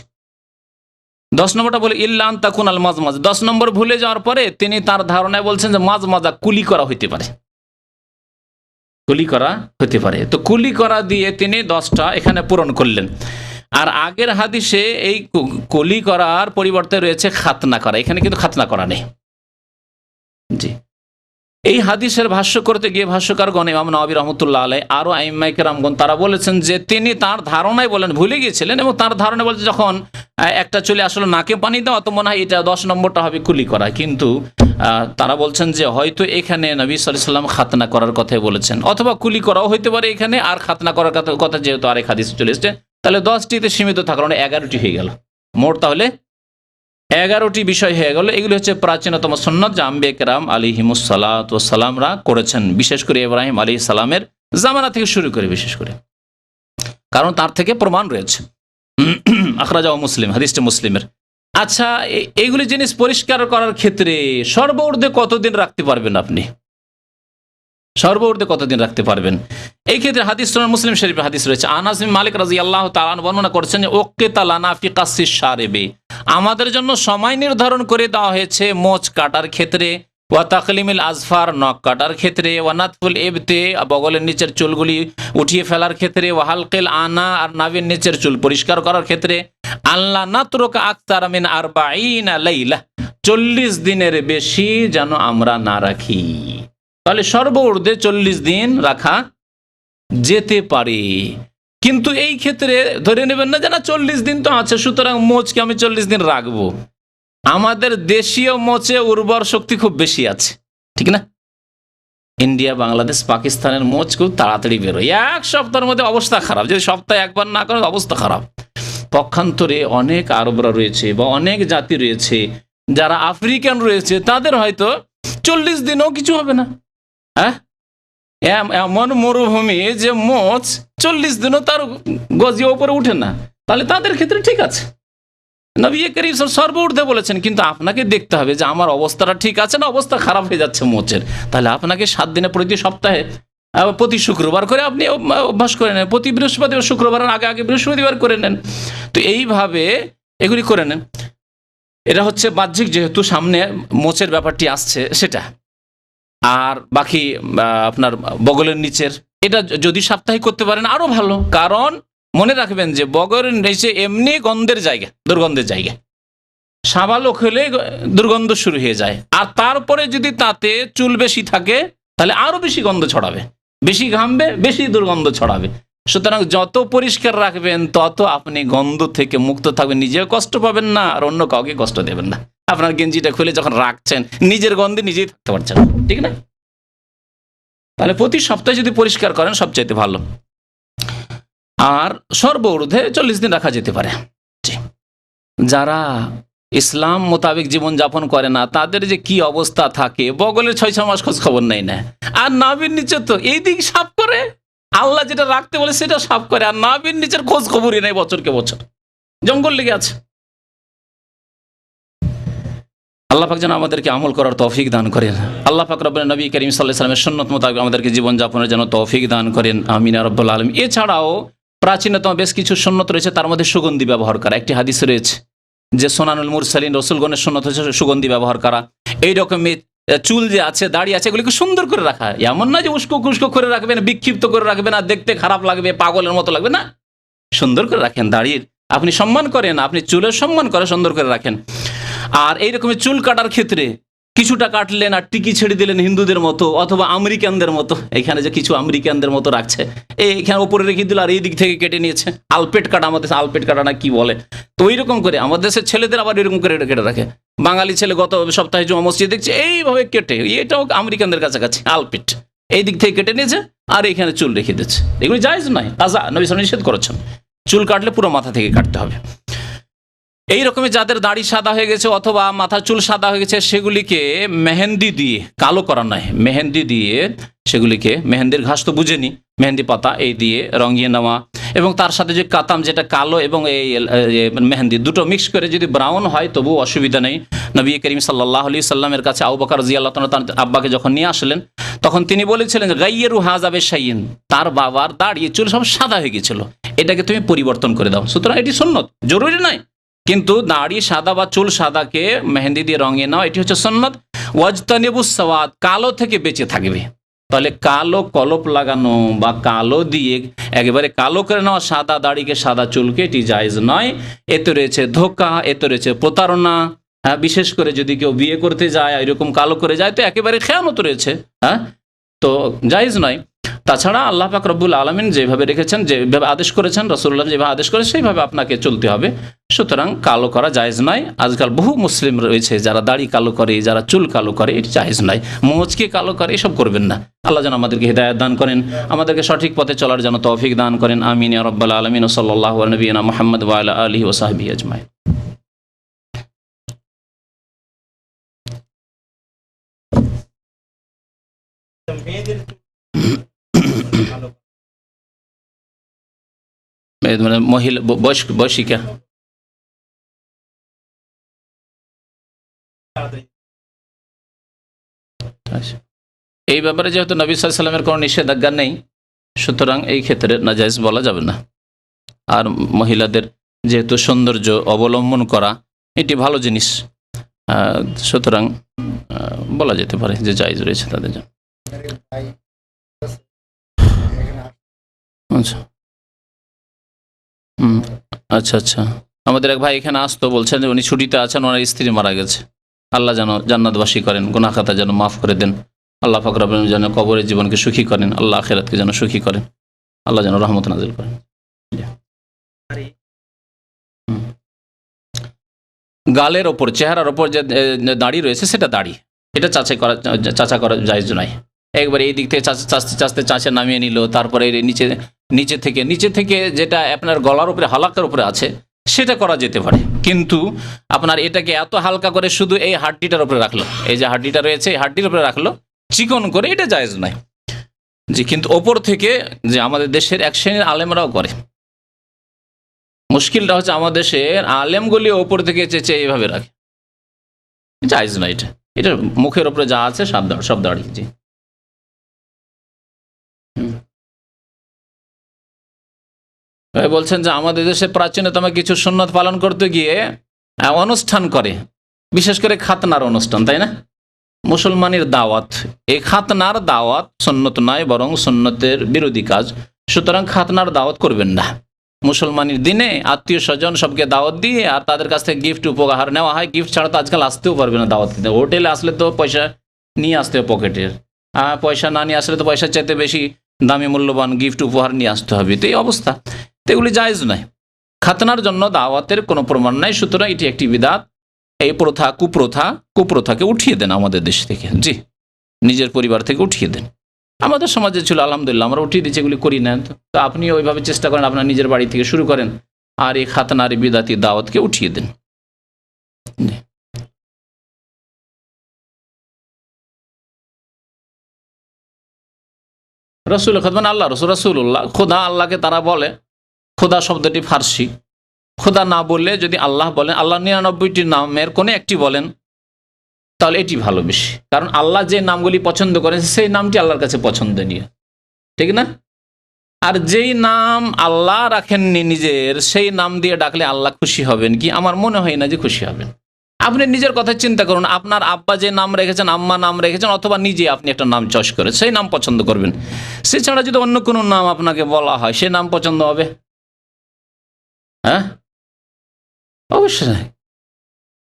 10 নম্বরটা বলে ইল্লান তাকুন আল মাজমাজ, 10 নম্বর ভুলে যাওয়ার পরে তিনি তার ধারণায় বলছেন যে মাজমাজা কুলি করা হইতে পারে, কুলি করা হতে পারে। তো কুলি করা দিয়ে তিনি 10টা এখানে পূরণ করলেন। আর আগের হাদিসে এই কুলি করার পরিবর্তে রয়েছে খাতনা করা, এখানে কিন্তু খাতনা করা নেই। জি, এই হাদিসের ভাষ্য করতে গিয়ে ভাষ্যকারগণ ইমাম নওয়াবী রহমতুল্লাহ আলাইহি আরো আইম্মায়ে কেরামগণ তারা বলেছেন যে তিনি তার ধারণায় বলেন ভুলে গিয়েছিলেন, এবং তার ধারণা বলছে যখন একটা চলে আসলে নাকে পানি দেওয়া, তো মনে হয় এটা 10 নম্বরটা হবে কুলি করা। কিন্তু তারা বলছেন যে হয়তো এখানে নবী সাল্লাল্লাহু আলাইহি ওয়াসাল্লাম খাতনা করার কথাই বলেছেন, অথবা কুলি করাও হইতে পারে এখানে, আর খাতনা করার কথা যেহেতু আরেক হাদিসে চলে এসেছে, তাহলে 10টিতে সীমিত থাকলো না, 11টি হয়ে গেল মোট, তাহলে 11টি বিষয় হয়ে গেল। এগুলি হচ্ছে প্রাচীনতম সুন্নাত যা আম্বিয়া কেরাম আলাইহিমুস সালাতু ওয়াস সালামরা করেছেন, বিশেষ করে ইব্রাহিম আলাইহিস সালামের জামানা থেকে শুরু করে, বিশেষ করে কারণ তার থেকে প্রমাণ রয়েছে। আখরাজাহু মুসলিম, হাদিসটা মুসলিমের। আচ্ছা, এইগুলি জিনিস পরিষ্কার করার ক্ষেত্রে সর্বঊর্ধ্বে কতদিন রাখতে পারবেন আপনি? সর্বঊর্ধ্বে কতদিন রাখতে পারবেন? এই ক্ষেত্রে হাদিস সুনান মুসলিম শরীফে হাদিস রয়েছে। আনাস বিন মালিক রাদিয়াল্লাহু তাআলা আনহু বর্ণনা করেছেন যে ওয়াক্কিতা লানা ফি কাসিস শারিবি, আমাদের জন্য সময় নির্ধারণ করে দেওয়া হয়েছে মোচ কাটার ক্ষেত্রে, ওয়া তাকলিমিল আজফার, নখ কাটার ক্ষেত্রে, ওয়া নাতফুল ইবতি, বগলের নিচের চুলগুলি উঠিয়ে ফেলার ক্ষেত্রে, ওয়া হালকিল আনা, আর নাভির নিচের চুল পরিষ্কার করার ক্ষেত্রে, আল্লাহ নাতরুকা আকতার মিন 40 লাইলা, 40 দিনের বেশি যেন আমরা না রাখি। তাহলে সর্বঊর্ধ্বে 40 দিন রাখা যেতে পারে। কিন্তু এই ক্ষেত্রে ধরে নেবেন না যে না 40 দিন তো আছে, সুতরাং মোচকে আমি 40 দিন রাখবো। আমাদের দেশীয় মোচে উর্বর শক্তি খুব বেশি আছে, ঠিক না? ইন্ডিয়া, বাংলাদেশ, পাকিস্তানের মোচ খুব তাড়াতাড়ি বেরোয়, 1 সপ্তাহের মধ্যে অবস্থা খারাপ। যদি সপ্তাহে একবার না করে অবস্থা খারাপ। পক্ষান্তরে অনেক আরবরা রয়েছে বা অনেক জাতি রয়েছে যারা আফ্রিকান রয়েছে, তাদের হয়তো 40 দিনও কিছু হবে না। হ্যাঁ, এমন মরুভূমি যে মোচ 40 দিনও তার গজিয়ে ওপরে উঠে না, তাহলে তাদের ক্ষেত্রে ঠিক আছে। নবী করিম সর্বঊর্ধ্বে বলেছেন, কিন্তু আপনাকে দেখতে হবে যে আমার অবস্থাটা ঠিক আছে না অবস্থা খারাপ হয়ে যাচ্ছে মোচের। তাহলে আপনাকে 7 দিনে প্রতি সপ্তাহে প্রতি শুক্রবার করে আপনি অভ্যাস করে নেন, প্রতি বৃহস্পতিবার শুক্রবারের আগে আগে বৃহস্পতিবার করে নেন। তো এইভাবে এগুলি করে নেন। এটা হচ্ছে বাহ্যিক, যেহেতু সামনে মোচের ব্যাপারটি আসছে সেটা। আর বাকি আপনার বগলের নিচের এটা যদি সাপ্তাহিক করতে পারেন আরো ভালো, কারণ মনে রাখবেন যে বগলের নিচে এমনি গন্ধের জায়গা, দুর্গন্ধের জায়গা, সাবালক হলে দুর্গন্ধ শুরু হয়ে যায়। আর তারপরে যদি তাতে চুল বেশি থাকে তাহলে আরো বেশি গন্ধ ছড়াবে, বেশি ঘামবে, বেশি দুর্গন্ধ ছড়াবে। সুতরাং যত পরিষ্কার রাখবেন তত আপনি গন্ধ থেকে মুক্ত থাকবেন, নিজেও কষ্ট পাবেন না আর অন্য কাউকে কষ্ট দেবেন না। আপনার গেঞ্জিটা খুলে যখন রাখছেন নিজের গন্ধে নিজেই থাকতে পারছেন, ঠিক না? তাহলে প্রতি সপ্তাহে যদি পরিষ্কার করেন সবচাইতে ভালো। আর সর্বঊর্ধ্বে 40 দিন রাখা যেতে পারে। যারা ইসলাম মোতাবেক জীবন যাপন করে না তাদের যে কি অবস্থা থাকে, বগলের 6 মাস খোঁজ খবর নেই না, আর নাভির নিচে তো এই দিক সাফ করে, আল্লাহ যেটা রাখতে বলে সেটা সাফ করে, আর নাভির নিচের খোঁজ খবরই নেই, বছরকে বছর জঙ্গল লেগে আছে। আল্লাহ পাক যেন আমাদেরকে আমল করার তৌফিক দান করেন। আল্লাহ পাক রব্বুল নবী করিম সাল্লাল্লাহু আলাইহি ওয়াসাল্লামের সুন্নাত মোতাবেক আমাদেরকে জীবন যাপনের জন্য তৌফিক দান করেন, আমিন ইয়া রাব্বাল আলামিন। এছাড়াও প্রাচীনতম বেশ কিছু সুন্নত রয়েছে, তার মধ্যে সুগন্ধি ব্যবহার করা। একটি হাদিস রয়েছে যে সোনানুল মুরসালিন, রসুলগণের সুন্নত হচ্ছে সুগন্ধি ব্যবহার করা। এই রকমের চুল যে আছে, দাড়ি আছে, এগুলিকে সুন্দর করে রাখা। এমন না যে উস্কো কুস্কো করে রাখবেন, বিক্ষিপ্ত করে রাখবেন, আর দেখতে খারাপ লাগবে, পাগলের মতো লাগবে না। সুন্দর করে রাখেন, দাড়ির আপনি সম্মান করেন, আপনি চুলের সম্মান করে সুন্দর করে রাখেন। আর এইরকমের চুল কাটার ক্ষেত্রে কিছুটা কাটলেন আর টিকি ছেড়ে দিলেন হিন্দুদের মতো, অথবা আমেরিকানদের মতো। এখানে যে কিছু আমেরিকানদের মতো রাখছে, এইখানে উপরে রেখে দিল আর এই দিক থেকে কেটে নিয়েছে, আলপেট কাটা, আমাদের আলপেট কাটা না কি বলে। তো ওই রকম করে আমাদের দেশের ছেলেদের আবার এরকম করে কেটে রাখে। বাঙালি ছেলে গত সপ্তাহে জুমা মসজিদ দেখছে এইভাবে কেটে, এটাও আমেরিকানদের কাছাকাছি আলপেট, এই দিক থেকে কেটে নিয়েছে আর এখানে চুল রেখে দিচ্ছে। এগুলি জায়েজ নয়, কাজা, নবী সাল্লাল্লাহু আলাইহি ওয়াসাল্লাম নিষেধ করেছেন। চুল কাটলে পুরো মাথা থেকে কাটতে হবে। এই রকমের যাদের দাড়ি সাদা হয়ে গেছে অথবা মাথার চুল সাদা হয়ে গেছে, সেগুলিকে মেহেন্দি দিয়ে, কালো করা নয়, মেহেন্দি দিয়ে সেগুলিকে, মেহেন্দির ঘাস তো বুঝেনি, মেহেন্দি পাতা এই দিয়ে রঙিয়ে নেওয়া, এবং তার সাথে যে কাতাম যেটা কালো এবং এই মেহেন্দি দুটো মিক্স করে যদি ব্রাউন হয় তবু অসুবিধা নেই। নবী করিম সাল্লাল্লাহু আলাইহি সাল্লামের কাছে আবু বকর রাদিয়াল্লাহু তাআলা তার আব্বাকে যখন নিয়ে আসলেন, তখন তিনি বলেছিলেন গাইয়্যিরু হাযা বিশাইইন, তার বাবার দাড়ি চুল সব সাদা হয়ে গিয়েছিল, এটাকে তুমি পরিবর্তন করে দাও। সুতরাং এটি সুন্নত, জরুরি নয়, কিন্তু দাড়ি সাদা বা চুল সাদাকে মেহেন্দি দিয়ে রঙিয়ে নাও এটি হচ্ছে সুন্নত। ওয়াজতানিবুস সাওয়াদ, কালো থেকে বেঁচে থাকবে। তাহলে কালো কলপ লাগানো বা কালো দিয়ে একেবারে কালো করে নেওয়া সাদা দাড়িকে সাদা চুলকে, এটি জায়েজ নয়। এতে রয়েছে ধোঁকা, এতে রয়েছে প্রতারণা। হ্যাঁ, বিশেষ করে যদি কেউ বিয়ে করতে যায় এরকম কালো করে যায় তো একেবারে খেয়ানত রয়েছে। হ্যাঁ, তো জায়েজ নয়। তাছাড়া আল্লাহ পাক রব্বুল আলামিন যেভাবে রেখেছেন, যেভাবে আদেশ করেছেন, রাসূলুল্লাহ যেভাবে আদেশ করে সেইভাবে আপনাকে চলতে হবে। সুতরাং কালো করা জায়েজ নয়। আজকাল বহু মুসলিম রয়েছে যারা দাড়ি কালো করে, যারা চুল কালো করে, এটি জায়েজ নয়। মোচকে কালো করে, এসব করবেন না। আল্লাহ যেন আমাদেরকে হিদায়াত দান করেন, আমাদেরকে সঠিক পথে চলার জন্য তৌফিক দান করেন। আমিন ইয়া রাব্বাল আলামিন। সাল্লাল্লাহু আলা নবিয়িনা মুহাম্মদ ওয়া আলা আলিহি ওয়া সাহবিহি আজমাইন। মানে মহিলা বয়সিকা এই ব্যাপারে যেহেতু নবী সাল্লাল্লাহু আলাইহি ওয়াসাল্লামের কোনো নিষেধাজ্ঞা নেই, সুতরাং এই ক্ষেত্রে নাজায়েজ বলা যাবে না। আর মহিলাদের যেহেতু সৌন্দর্য অবলম্বন করা এটি ভালো জিনিস, সুতরাং বলা যেতে পারে যে জায়েজ রয়েছে তাদের জন্য। আচ্ছা আচ্ছা আচ্ছা, আমাদের এক ভাই এখানে আসতো, বলছেন যে উনি ছুটিতে আছেন, ওনার স্ত্রী মারা গেছে। আল্লাহ যেন জান্নাতবাসী করেন, গুনাহ খাতা যেন মাফ করে দেন। আল্লাহ পাক রব্বুল আলামিন যেন কবরের জীবনকে সুখী করেন, আল্লাহ আখিরাতকে যেন সুখী করেন, আল্লাহ যেন রহমত নাজিল করেন। গালের ওপর, চেহারার ওপর যে দাড়ি রয়েছে সেটা দাড়ি, এটা চাচা করা জায়েজ নয়। একবারে এই দিক থেকে চাচতে চাচে নামিয়ে নিল, তারপরে নিচে থেকে যেটা আপনার গলার উপরে হালাকার উপরে আছে সেটা করা যেতে পারে, কিন্তু আপনার এটাকে এত হালকা করে শুধু এই হাড্ডিটার উপরে রাখলো, এই যে হাড্ডিটা রয়েছে এই হাড্ডির উপরে রাখলো চিকন করে, এটা জায়েজ নয়। জি, কিন্তু ওপর থেকে যে আমাদের দেশের এক শ্রেণীর আলেমরাও করে। মুশকিলটা হচ্ছে আমাদের দেশের আলেমগুলি ওপর থেকে চেঁচে এইভাবে রাখে, জায়েজ নয়। এটা মুখের উপরে যা আছে সব দাঁড়িয়ে। জি, বলছেন যে আমাদের দেশে প্রাচীনতম কিছু সুন্নত পালন করতে গিয়ে অনুষ্ঠান করে, বিশেষ করে খাতনার অনুষ্ঠান, তাই না? মুসলমানের দাওয়াত, এই খাতনার দাওয়াত সুন্নত নয়, বরং সুন্নতের বিরোধী কাজ। সুতরাং খাতনার দাওয়াত করবেন না। মুসলমানের দিনে আত্মীয় স্বজন সবকে দাওয়াত দিয়ে আর তাদের কাছ থেকে গিফট উপহার নেওয়া হয়। গিফট ছাড়া তো আজকাল আসতেও পারবে না দাওয়াত দিতে। হোটেলে আসলে তো পয়সা নিয়ে আসতে হবে পকেটের, পয়সা না নিয়ে আসলে তো পয়সার চাইতে বেশি দামি মূল্যবান গিফট উপহার নিয়ে আসতে হবে। তো এই অবস্থা, তো এগুলি জায়েজ নয়। খাতনার জন্য দাওয়াতের কোনো প্রমাণ নাই, সুতরাং এটি একটি বিদআত। এই কুপ্রথাকে উঠিয়ে দেন আমাদের দেশ থেকে। জি, নিজের পরিবার থেকে উঠিয়ে দেন। আমাদের সমাজে ছিল, আলহামদুলিল্লাহ আমরা উঠিয়ে দিচ্ছি, এগুলি করি না। তো আপনি ওইভাবে চেষ্টা করেন, আপনার নিজের বাড়ি থেকে শুরু করেন, আর এই খাতনার বিদআতি দাওয়াতকে উঠিয়ে দেন। রসুল খোদমান আল্লাহ রসুল্লাহ, খোদা আল্লাহকে তারা বলে, খোদা শব্দটি ফার্সি। খোদা না বললে যদি আল্লাহ বলেন, আল্লাহ 99টি নামের কোনো একটি বলেন, তাহলে এটি ভালো বেশি। কারণ আল্লাহ যে নামগুলি পছন্দ করেন সেই নামটি আল্লাহর কাছে পছন্দনীয়, ঠিক না? আর যেই নাম আল্লাহ রাখেননি নিজের, সেই নাম দিয়ে ডাকলে আল্লাহ খুশি হবেন কি? আমার মনে হয় না যে খুশি হবেন। আপনি নিজের কথা চিন্তা করুন, আপনার আব্বা যে নাম রেখেছেন, আম্মা নাম রেখেছেন, অথবা নিজে আপনি একটা নাম চয়েস করে সেই নাম পছন্দ করবেন। সে ছাড়া যদি অন্য কোনো নাম আপনাকে বলা হয়, সে নাম পছন্দ হবে? হ্যাঁ, অবশ্যই নয়।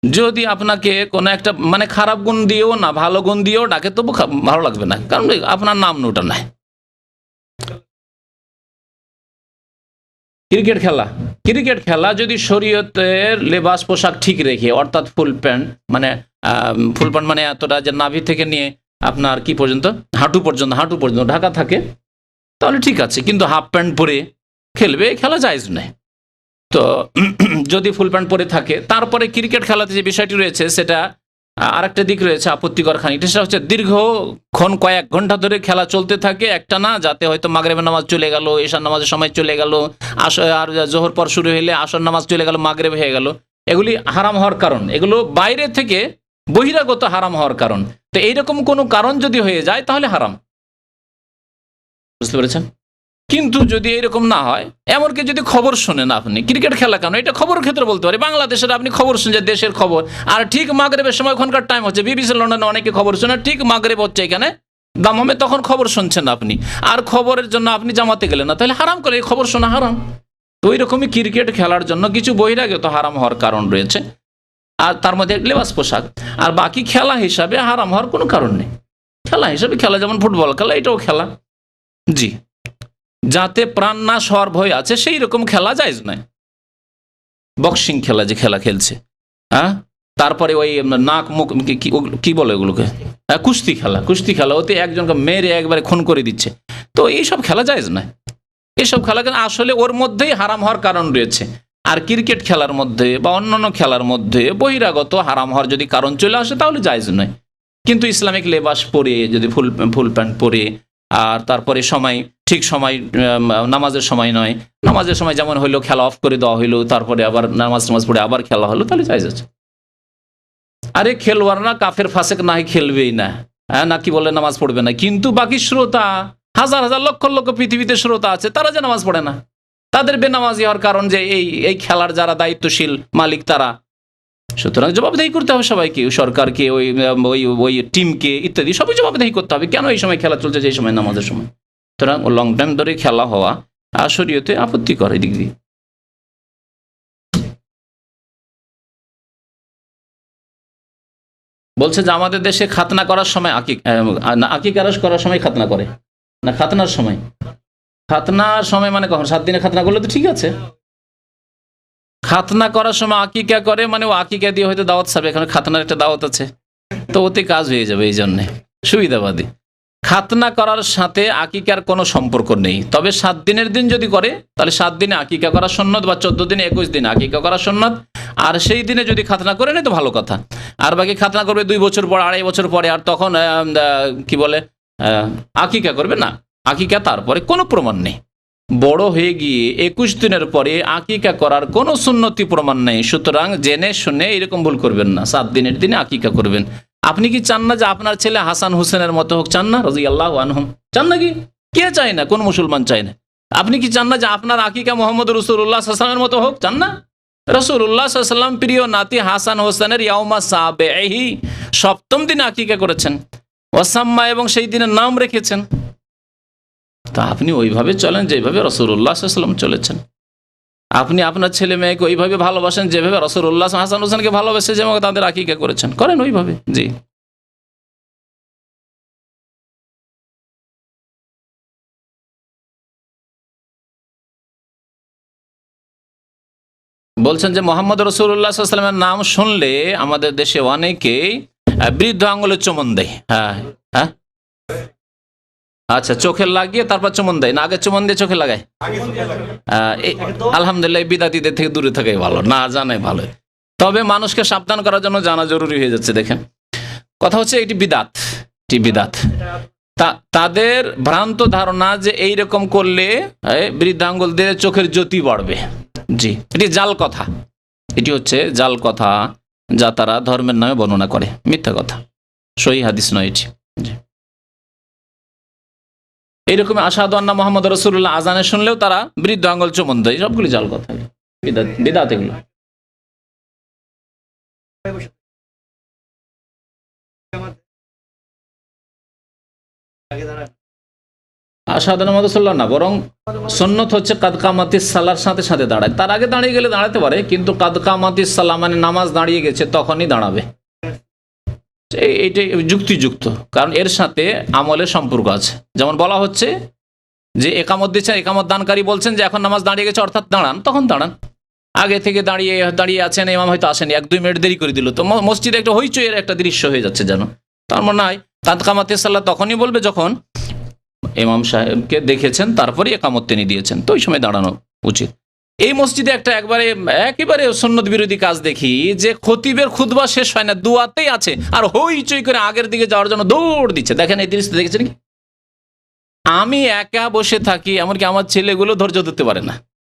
যদি আপনাকে কোনো একটা মানে খারাপ গুণ দিয়েও না, ভালো গুণ দিয়েও ডাকে, তবু ভালো লাগবে না, কারণ আপনার নাম ওটা নাই। ক্রিকেট খেলা যদি শরীয়তের লেবাস পোশাক ঠিক রেখে, অর্থাৎ ফুল প্যান্ট মানে এতটা যে নাভি থেকে নিয়ে আপনার কি পর্যন্ত হাঁটু পর্যন্ত ঢাকা থাকে, তাহলে ঠিক আছে। কিন্তু হাফ প্যান্ট পরে খেলবে, খেলা জায়েজ নয়। তো যদি ফুল প্যান্ট পরে থাকে, তারপরে ক্রিকেট খেলাতে যে বিষয়টি রয়েছে সেটা আরেকটা দিক রয়েছে আপত্তিকর খানিকটা, সেটা হচ্ছে দীর্ঘক্ষণ কয়েক ঘন্টা ধরে খেলা চলতে থাকে একটা না, যাতে হয়তো মাগরিবের নামাজ চলে গেল, এশার নামাজের সময় চলে গেল, আর জোহর পর শুরু হলে আসর নামাজ চলে গেল, মাগরিব হয়ে গেল। এগুলি হারাম হওয়ার কারণ, এগুলো বাইরে থেকে বহিরাগত হারাম হওয়ার কারণ। তো এইরকম কোনো কারণ যদি হয়ে যায় তাহলে হারাম, বুঝতে পেরেছেন? কিন্তু যদি এরকম না হয়, এমনকি যদি খবর শোনেন আপনি, ক্রিকেট খেলা কেন, এটা খবরের ক্ষেত্রে বলতে পারি, বাংলাদেশের আপনি খবর শুনছেন, দেশের খবর, আর ঠিক মাগরিবের সময় ওখানকার টাইম হচ্ছে, বিবিসি লন্ডনে অনেকে খবর শোনে, ঠিক মাগরিব হচ্ছে এখানে দামামে, তখন খবর শুনছেন আপনি, আর খবরের জন্য আপনি জামাতে গেলেন না, তাহলে হারাম করে, এই খবর শোনা হারাম। তো ওই রকমই ক্রিকেট খেলার জন্য কিছু বহিরাগত হারাম হওয়ার কারণ রয়েছে, আর তার মধ্যে লেবাস পোশাক, আর বাকি খেলা হিসাবে হারাম হওয়ার কোনো কারণ নেই। খেলা হিসাবে খেলা, যেমন ফুটবল খেলা, এটাও খেলা, জি, যাতে প্রাণ নাশ হওয়ার ভয় আছে সেই রকম খেলা জায়েজ নয়। বক্সিং খেলা, যে খেলা খেলছে, হ্যাঁ, তারপরে ওই নাক মুখ কি বলে ওগুলোকে, কুস্তি খেলা, কুস্তি খেলা, ওতে একজনকে মেরে একবারে খুন করে দিচ্ছে, তো এইসব খেলা জায়েজ নয়। এইসব খেলা আসলে ওর মধ্যেই হারাম হওয়ার কারণ রয়েছে। আর ক্রিকেট খেলার মধ্যে বা অন্যান্য খেলার মধ্যে বহিরাগত হারাম হওয়ার যদি কারণ চলে আসে তাহলে জায়েজ নয়। কিন্তু ইসলামিক লেবাস পরে, যদি ফুল প্যান্ট পরে, আর তারপরে সময় ঠিক সময়, নামাজের সময় নয়, নামাজের সময় যেমন হইলো খেলা অফ করে দেওয়া হইলো, তারপরে আবার নামাজ পড়ে আবার খেলা হলো, তাহলে জায়েজ আছে। আরে খেলোয়াড়রা কাফের ফাসেক না হয় খেলবেই না, হ্যাঁ, না কি বলে নামাজ পড়বে না, কিন্তু বাকি শ্রোতা, হাজার হাজার লক্ষ লক্ষ পৃথিবীতে শ্রোতা আছে, তারা যে নামাজ পড়ে না, তাদের বেনামাজি হওয়ার কারণ যে এই খেলার যারা দায়িত্বশীল মালিক তারা। সুতরাং জবাবদেহি করতে হবে সবাইকে, সরকারকে, ওই টিমকে ইত্যাদি, সবই জবাবদেহি করতে হবে। কেন এই সময় খেলা চলছে, যে সময় নামাজের সময়? সুতরাং লং টাইম ধরে খেলা হওয়া শরীয়তে আপত্তি করে দিক দিয়ে। বলছে যে আমাদের দেশে খাতনা করার সময় আকিকা করার সময় খাতনা করে না, খাতনার সময়, খাতনার সময় মানে কখন? 7 দিনে খাতনা করলে তো ঠিক আছে। খাতনা করার সময় আকিকা করে মানে ও আকিকা দিয়ে হয়তো দাওয়াত সাবে, এখানে খাতনার একটা দাওয়াত আছে, তো ওতে কাজ হয়ে যাবে, এই জন্যে সুবিধাবাদী। খাতনা করার সাথে আকিকার কোনো সম্পর্ক নেই, তবে 7 দিনের দিন যদি করে তাহলে 7 দিনে আকিকা করা সুন্নত, বা 14 দিনে 21 দিনে আকিকা করা সুন্নত, আর সেই দিনে যদি খাতনা করে নেই তো ভালো কথা। আর বাকি খাতনা করবে 2 বছর পর, 2.5 বছর পরে, আর তখন কি বলে আকিকা করবে না, আকিকা তারপরে কোনো প্রমাণ নেই। বড় হয়ে গিয়ে 21 দিনের পরে আকিকা করার কোনো সুন্নতি প্রমাণ নেই। সুতরাং জেনে শুনে এরকম ভুল করবেন না, 7 দিনের দিনে আকিকা করবেন। আপনি কি চান না যে আপনার ছেলে হাসান হোসেনের মতো হোক? চান না? রাদিয়াল্লাহু আনহুম চান নাকি? কে চায় না? কোন মুসলমান চায় না? আপনি কি চান না যে আপনার আকিকা মোহাম্মদ রাসূলুল্লাহ সাল্লাল্লাহু আলাইহি ওয়াসাল্লামের মতো হোক? চান না? রাসূলুল্লাহ সাল্লাল্লাহু আলাইহি ওয়াসাল্লাম প্রিয় নাতি হাসান হোসেনের ইয়াউমা সাবিহি 7ম দিনে আকিকা করেছেন, ওয়াসাম্মা, এবং সেই দিনের নাম রেখেছেন। তা আপনি ওইভাবে চলেন যেভাবে রাসূলুল্লাহ সাল্লাল্লাহু আলাইহি ওয়াসাল্লাম চলেছেন। আপনি আপনার ছেলে মেয়েকে ওইভাবে ভালোবাসেন যেভাবে রাসূলুল্লাহ হাসান হোসেনকে ভালোবেসে যেভাবে তাদের আকিকা করেছেন, করেন ওইভাবে। জি, বলছেন যে মোহাম্মদ রাসূলুল্লাহ সাল্লাল্লাহু আলাইহি ওয়াসাল্লামের নাম শুনলে আমাদের দেশে অনেকেই বৃদ্ধ আঙ্গুলে চুমন দেয়। হ্যাঁ হ্যাঁ, আচ্ছা, চোখে লাগিয়ে তারপর চুমন দেয় না, আগে চুমন দিয়ে চোখে লাগায়? আলহামদুলিল্লাহ, বিদাতীদের থেকে দূরে থাকাই ভালো, না জানাই ভালো। তবে মানুষকে সাবধান করার জন্য জানা জরুরি হয়ে যাচ্ছে। দেখেন, কথা হচ্ছে এটি বিদাত, তাদের ভ্রান্ত ধারণা যে এইরকম করলে বৃদ্ধাঙ্গুল দিয়ে চোখের জ্যোতি বাড়বে। জি, এটি জাল কথা, এটি হচ্ছে জাল কথা যা তারা ধর্মের নামে বর্ণনা করে, মিথ্যা কথা, সহিহ হাদিস নয় এটি। জি, এইরকম আশহাদু আন্না মুহাম্মদ রাসূলুল্লাহ আজানে শুনলেও তারা বৃদ্ধ আঙ্গুল চুমন দেয়, সবগুলি জাল কথা, বিদাত এগুলো। আশহাদু আন্না মুহাম্মাদুর রাসূলুল্লাহ না, বরং সুন্নত হচ্ছে কাদ কামাতিস সালার সাথে সাথে দাঁড়ায়। তার আগে দাঁড়িয়ে গেলে দাঁড়াতে পারে, কিন্তু কাদ কামাতিস সালাহ মানে নামাজ দাঁড়িয়ে গেছে তখনই দাঁড়াবে। এইটাই যুক্তিযুক্ত, কারণ এর সাথে আমলের সম্পর্ক আছে। যেমন বলা হচ্ছে যে একামত দিচ্ছেন, একামত দানকারী বলছেন যে এখন নামাজ দাঁড়িয়ে গেছে, অর্থাৎ দাঁড়ান, তখন দাঁড়ান। আগে থেকে দাঁড়িয়ে আছেন, ইমাম হয়তো আসেনি, 1-2 মিনিট দেরি করে দিল, তো মসজিদে একটা হইচইয়ের একটা দৃশ্য হয়ে যাচ্ছে যেন। তার মনে হয় কাদ কামাতিস সালাহ তখনই বলবে যখন ইমাম সাহেবকে দেখেছেন, তারপরে একামত তিনি দিয়েছেন, তো ওই সময় দাঁড়ানো উচিত। এই মসজিদে একটা একেবারে সুন্নত বিরোধী কাজ দেখি, যে খতিবের খুতবা শেষ হয় না, দুয়াতেই আছে, আর হইচই করে আগের দিকে যাওয়ার জন্য দৌড় দিচ্ছে। দেখেন এই দৃশ্য দেখেছেন কি? আমি একা বসে থাকি, এমনকি আমার ছেলেগুলো ধৈর্য ধরতে পারে না,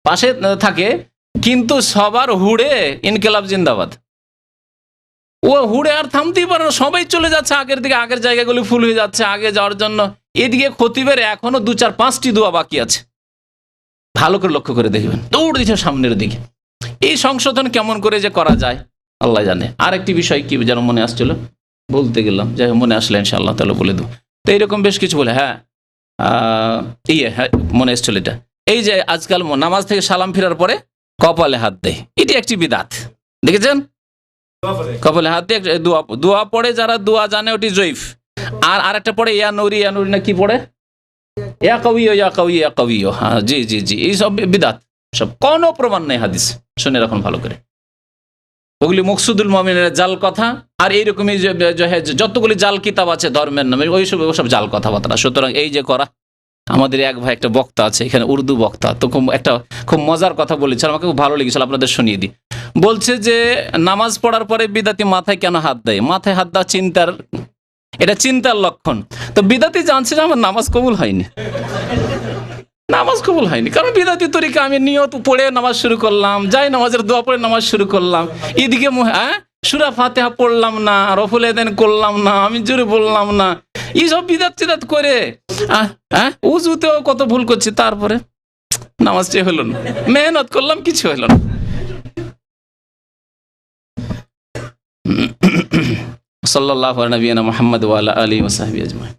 পাশে থাকে, কিন্তু সবার হুড়ে ইনকিলাব জিন্দাবাদ। ও হুড়ে আর থামতেই পারে না, সবাই চলে যাচ্ছে আগের দিকে, আগের জায়গাগুলি ফুল হয়ে যাচ্ছে আগে যাওয়ার জন্য। এদিকে খতিবের এখনো 2-4-5টি দোয়া বাকি আছে, ভালো করে লক্ষ্য করে দেখবেন, দৌড় দিচ্ছে সামনের দিকে। এই সংশোধন কেমন করে যে করা যায় আল্লাহ জানে। আরেকটি বিষয় কি যেন মনে আসছিল, বলতে গেলাম, যাই হোক মনে আসলে ইনশাআল্লাহ তাহলে বলে দেবো। তো এইরকম বেশ কিছু বলে, হ্যাঁ হ্যাঁ মনে এসছিল এটা, এই যে আজকাল নামাজ থেকে সালাম ফেরার পরে কপালে হাত দেয়, এটি একটি বিদাত, দেখেছেন? কপালে হাত দিয়ে দোয়া পড়ে, যারা দোয়া জানে ওটি জয়ীফ। আর আরেকটা পড়ে ইয়া নৌরি না কি পড়ে, ইয়া কবিও ইয়া কবি ইয়া কবিও, হ্যাঁ জি জি জি, এইসব বিদাত, সব কোনো প্রমাণ নেই হাদিস, শুনে রাখুন ভালো করে। ওগুলি মকসুদুল মুমিনের জাল কথা, আর এইরকমই যতগুলি জাল কিতাব আছে ধর্মের নামে, ওইসব জাল কথাবার্তা। সুতরাং এই যে করা, আমাদের এক ভাই একটা বক্তা আছে এখানে, উর্দু বক্তা, তো খুব মজার কথা বলেছিল, আমাকে খুব ভালো লেগেছিল, আপনাদের শুনিয়ে দিই। বলছে যে নামাজ পড়ার পরে বিদাতি মাথায় কেন হাত দেয়, মাথায় হাত দেওয়া এটা চিন্তার লক্ষণ। তো বিদাতি জানছে যে আমার নামাজ কবুল হয়নি, নামাজ কবুল হয়নি, কারণ বিদাতি তরিকা আমি নিয়ত পড়ে নামাজ শুরু করলাম, যাই নামাজের দোয়া পড়ে নামাজ শুরু করলাম, এদিকে সূরা ফাতিহা পড়লাম না, রফুল এদেন করলাম না, আমি জোরে বললাম না, এইসব বিদাত করে উজুতেও কত ভুল করছি, তারপরে নামাজটি হলো না, মেহনত করলাম কিছু হলো না। সাল্লাল্লাহু আলা নবিয়িনা মুহাম্মদ ওয়া আলা আলিহি ওয়া সাহবিহি আজমাইন।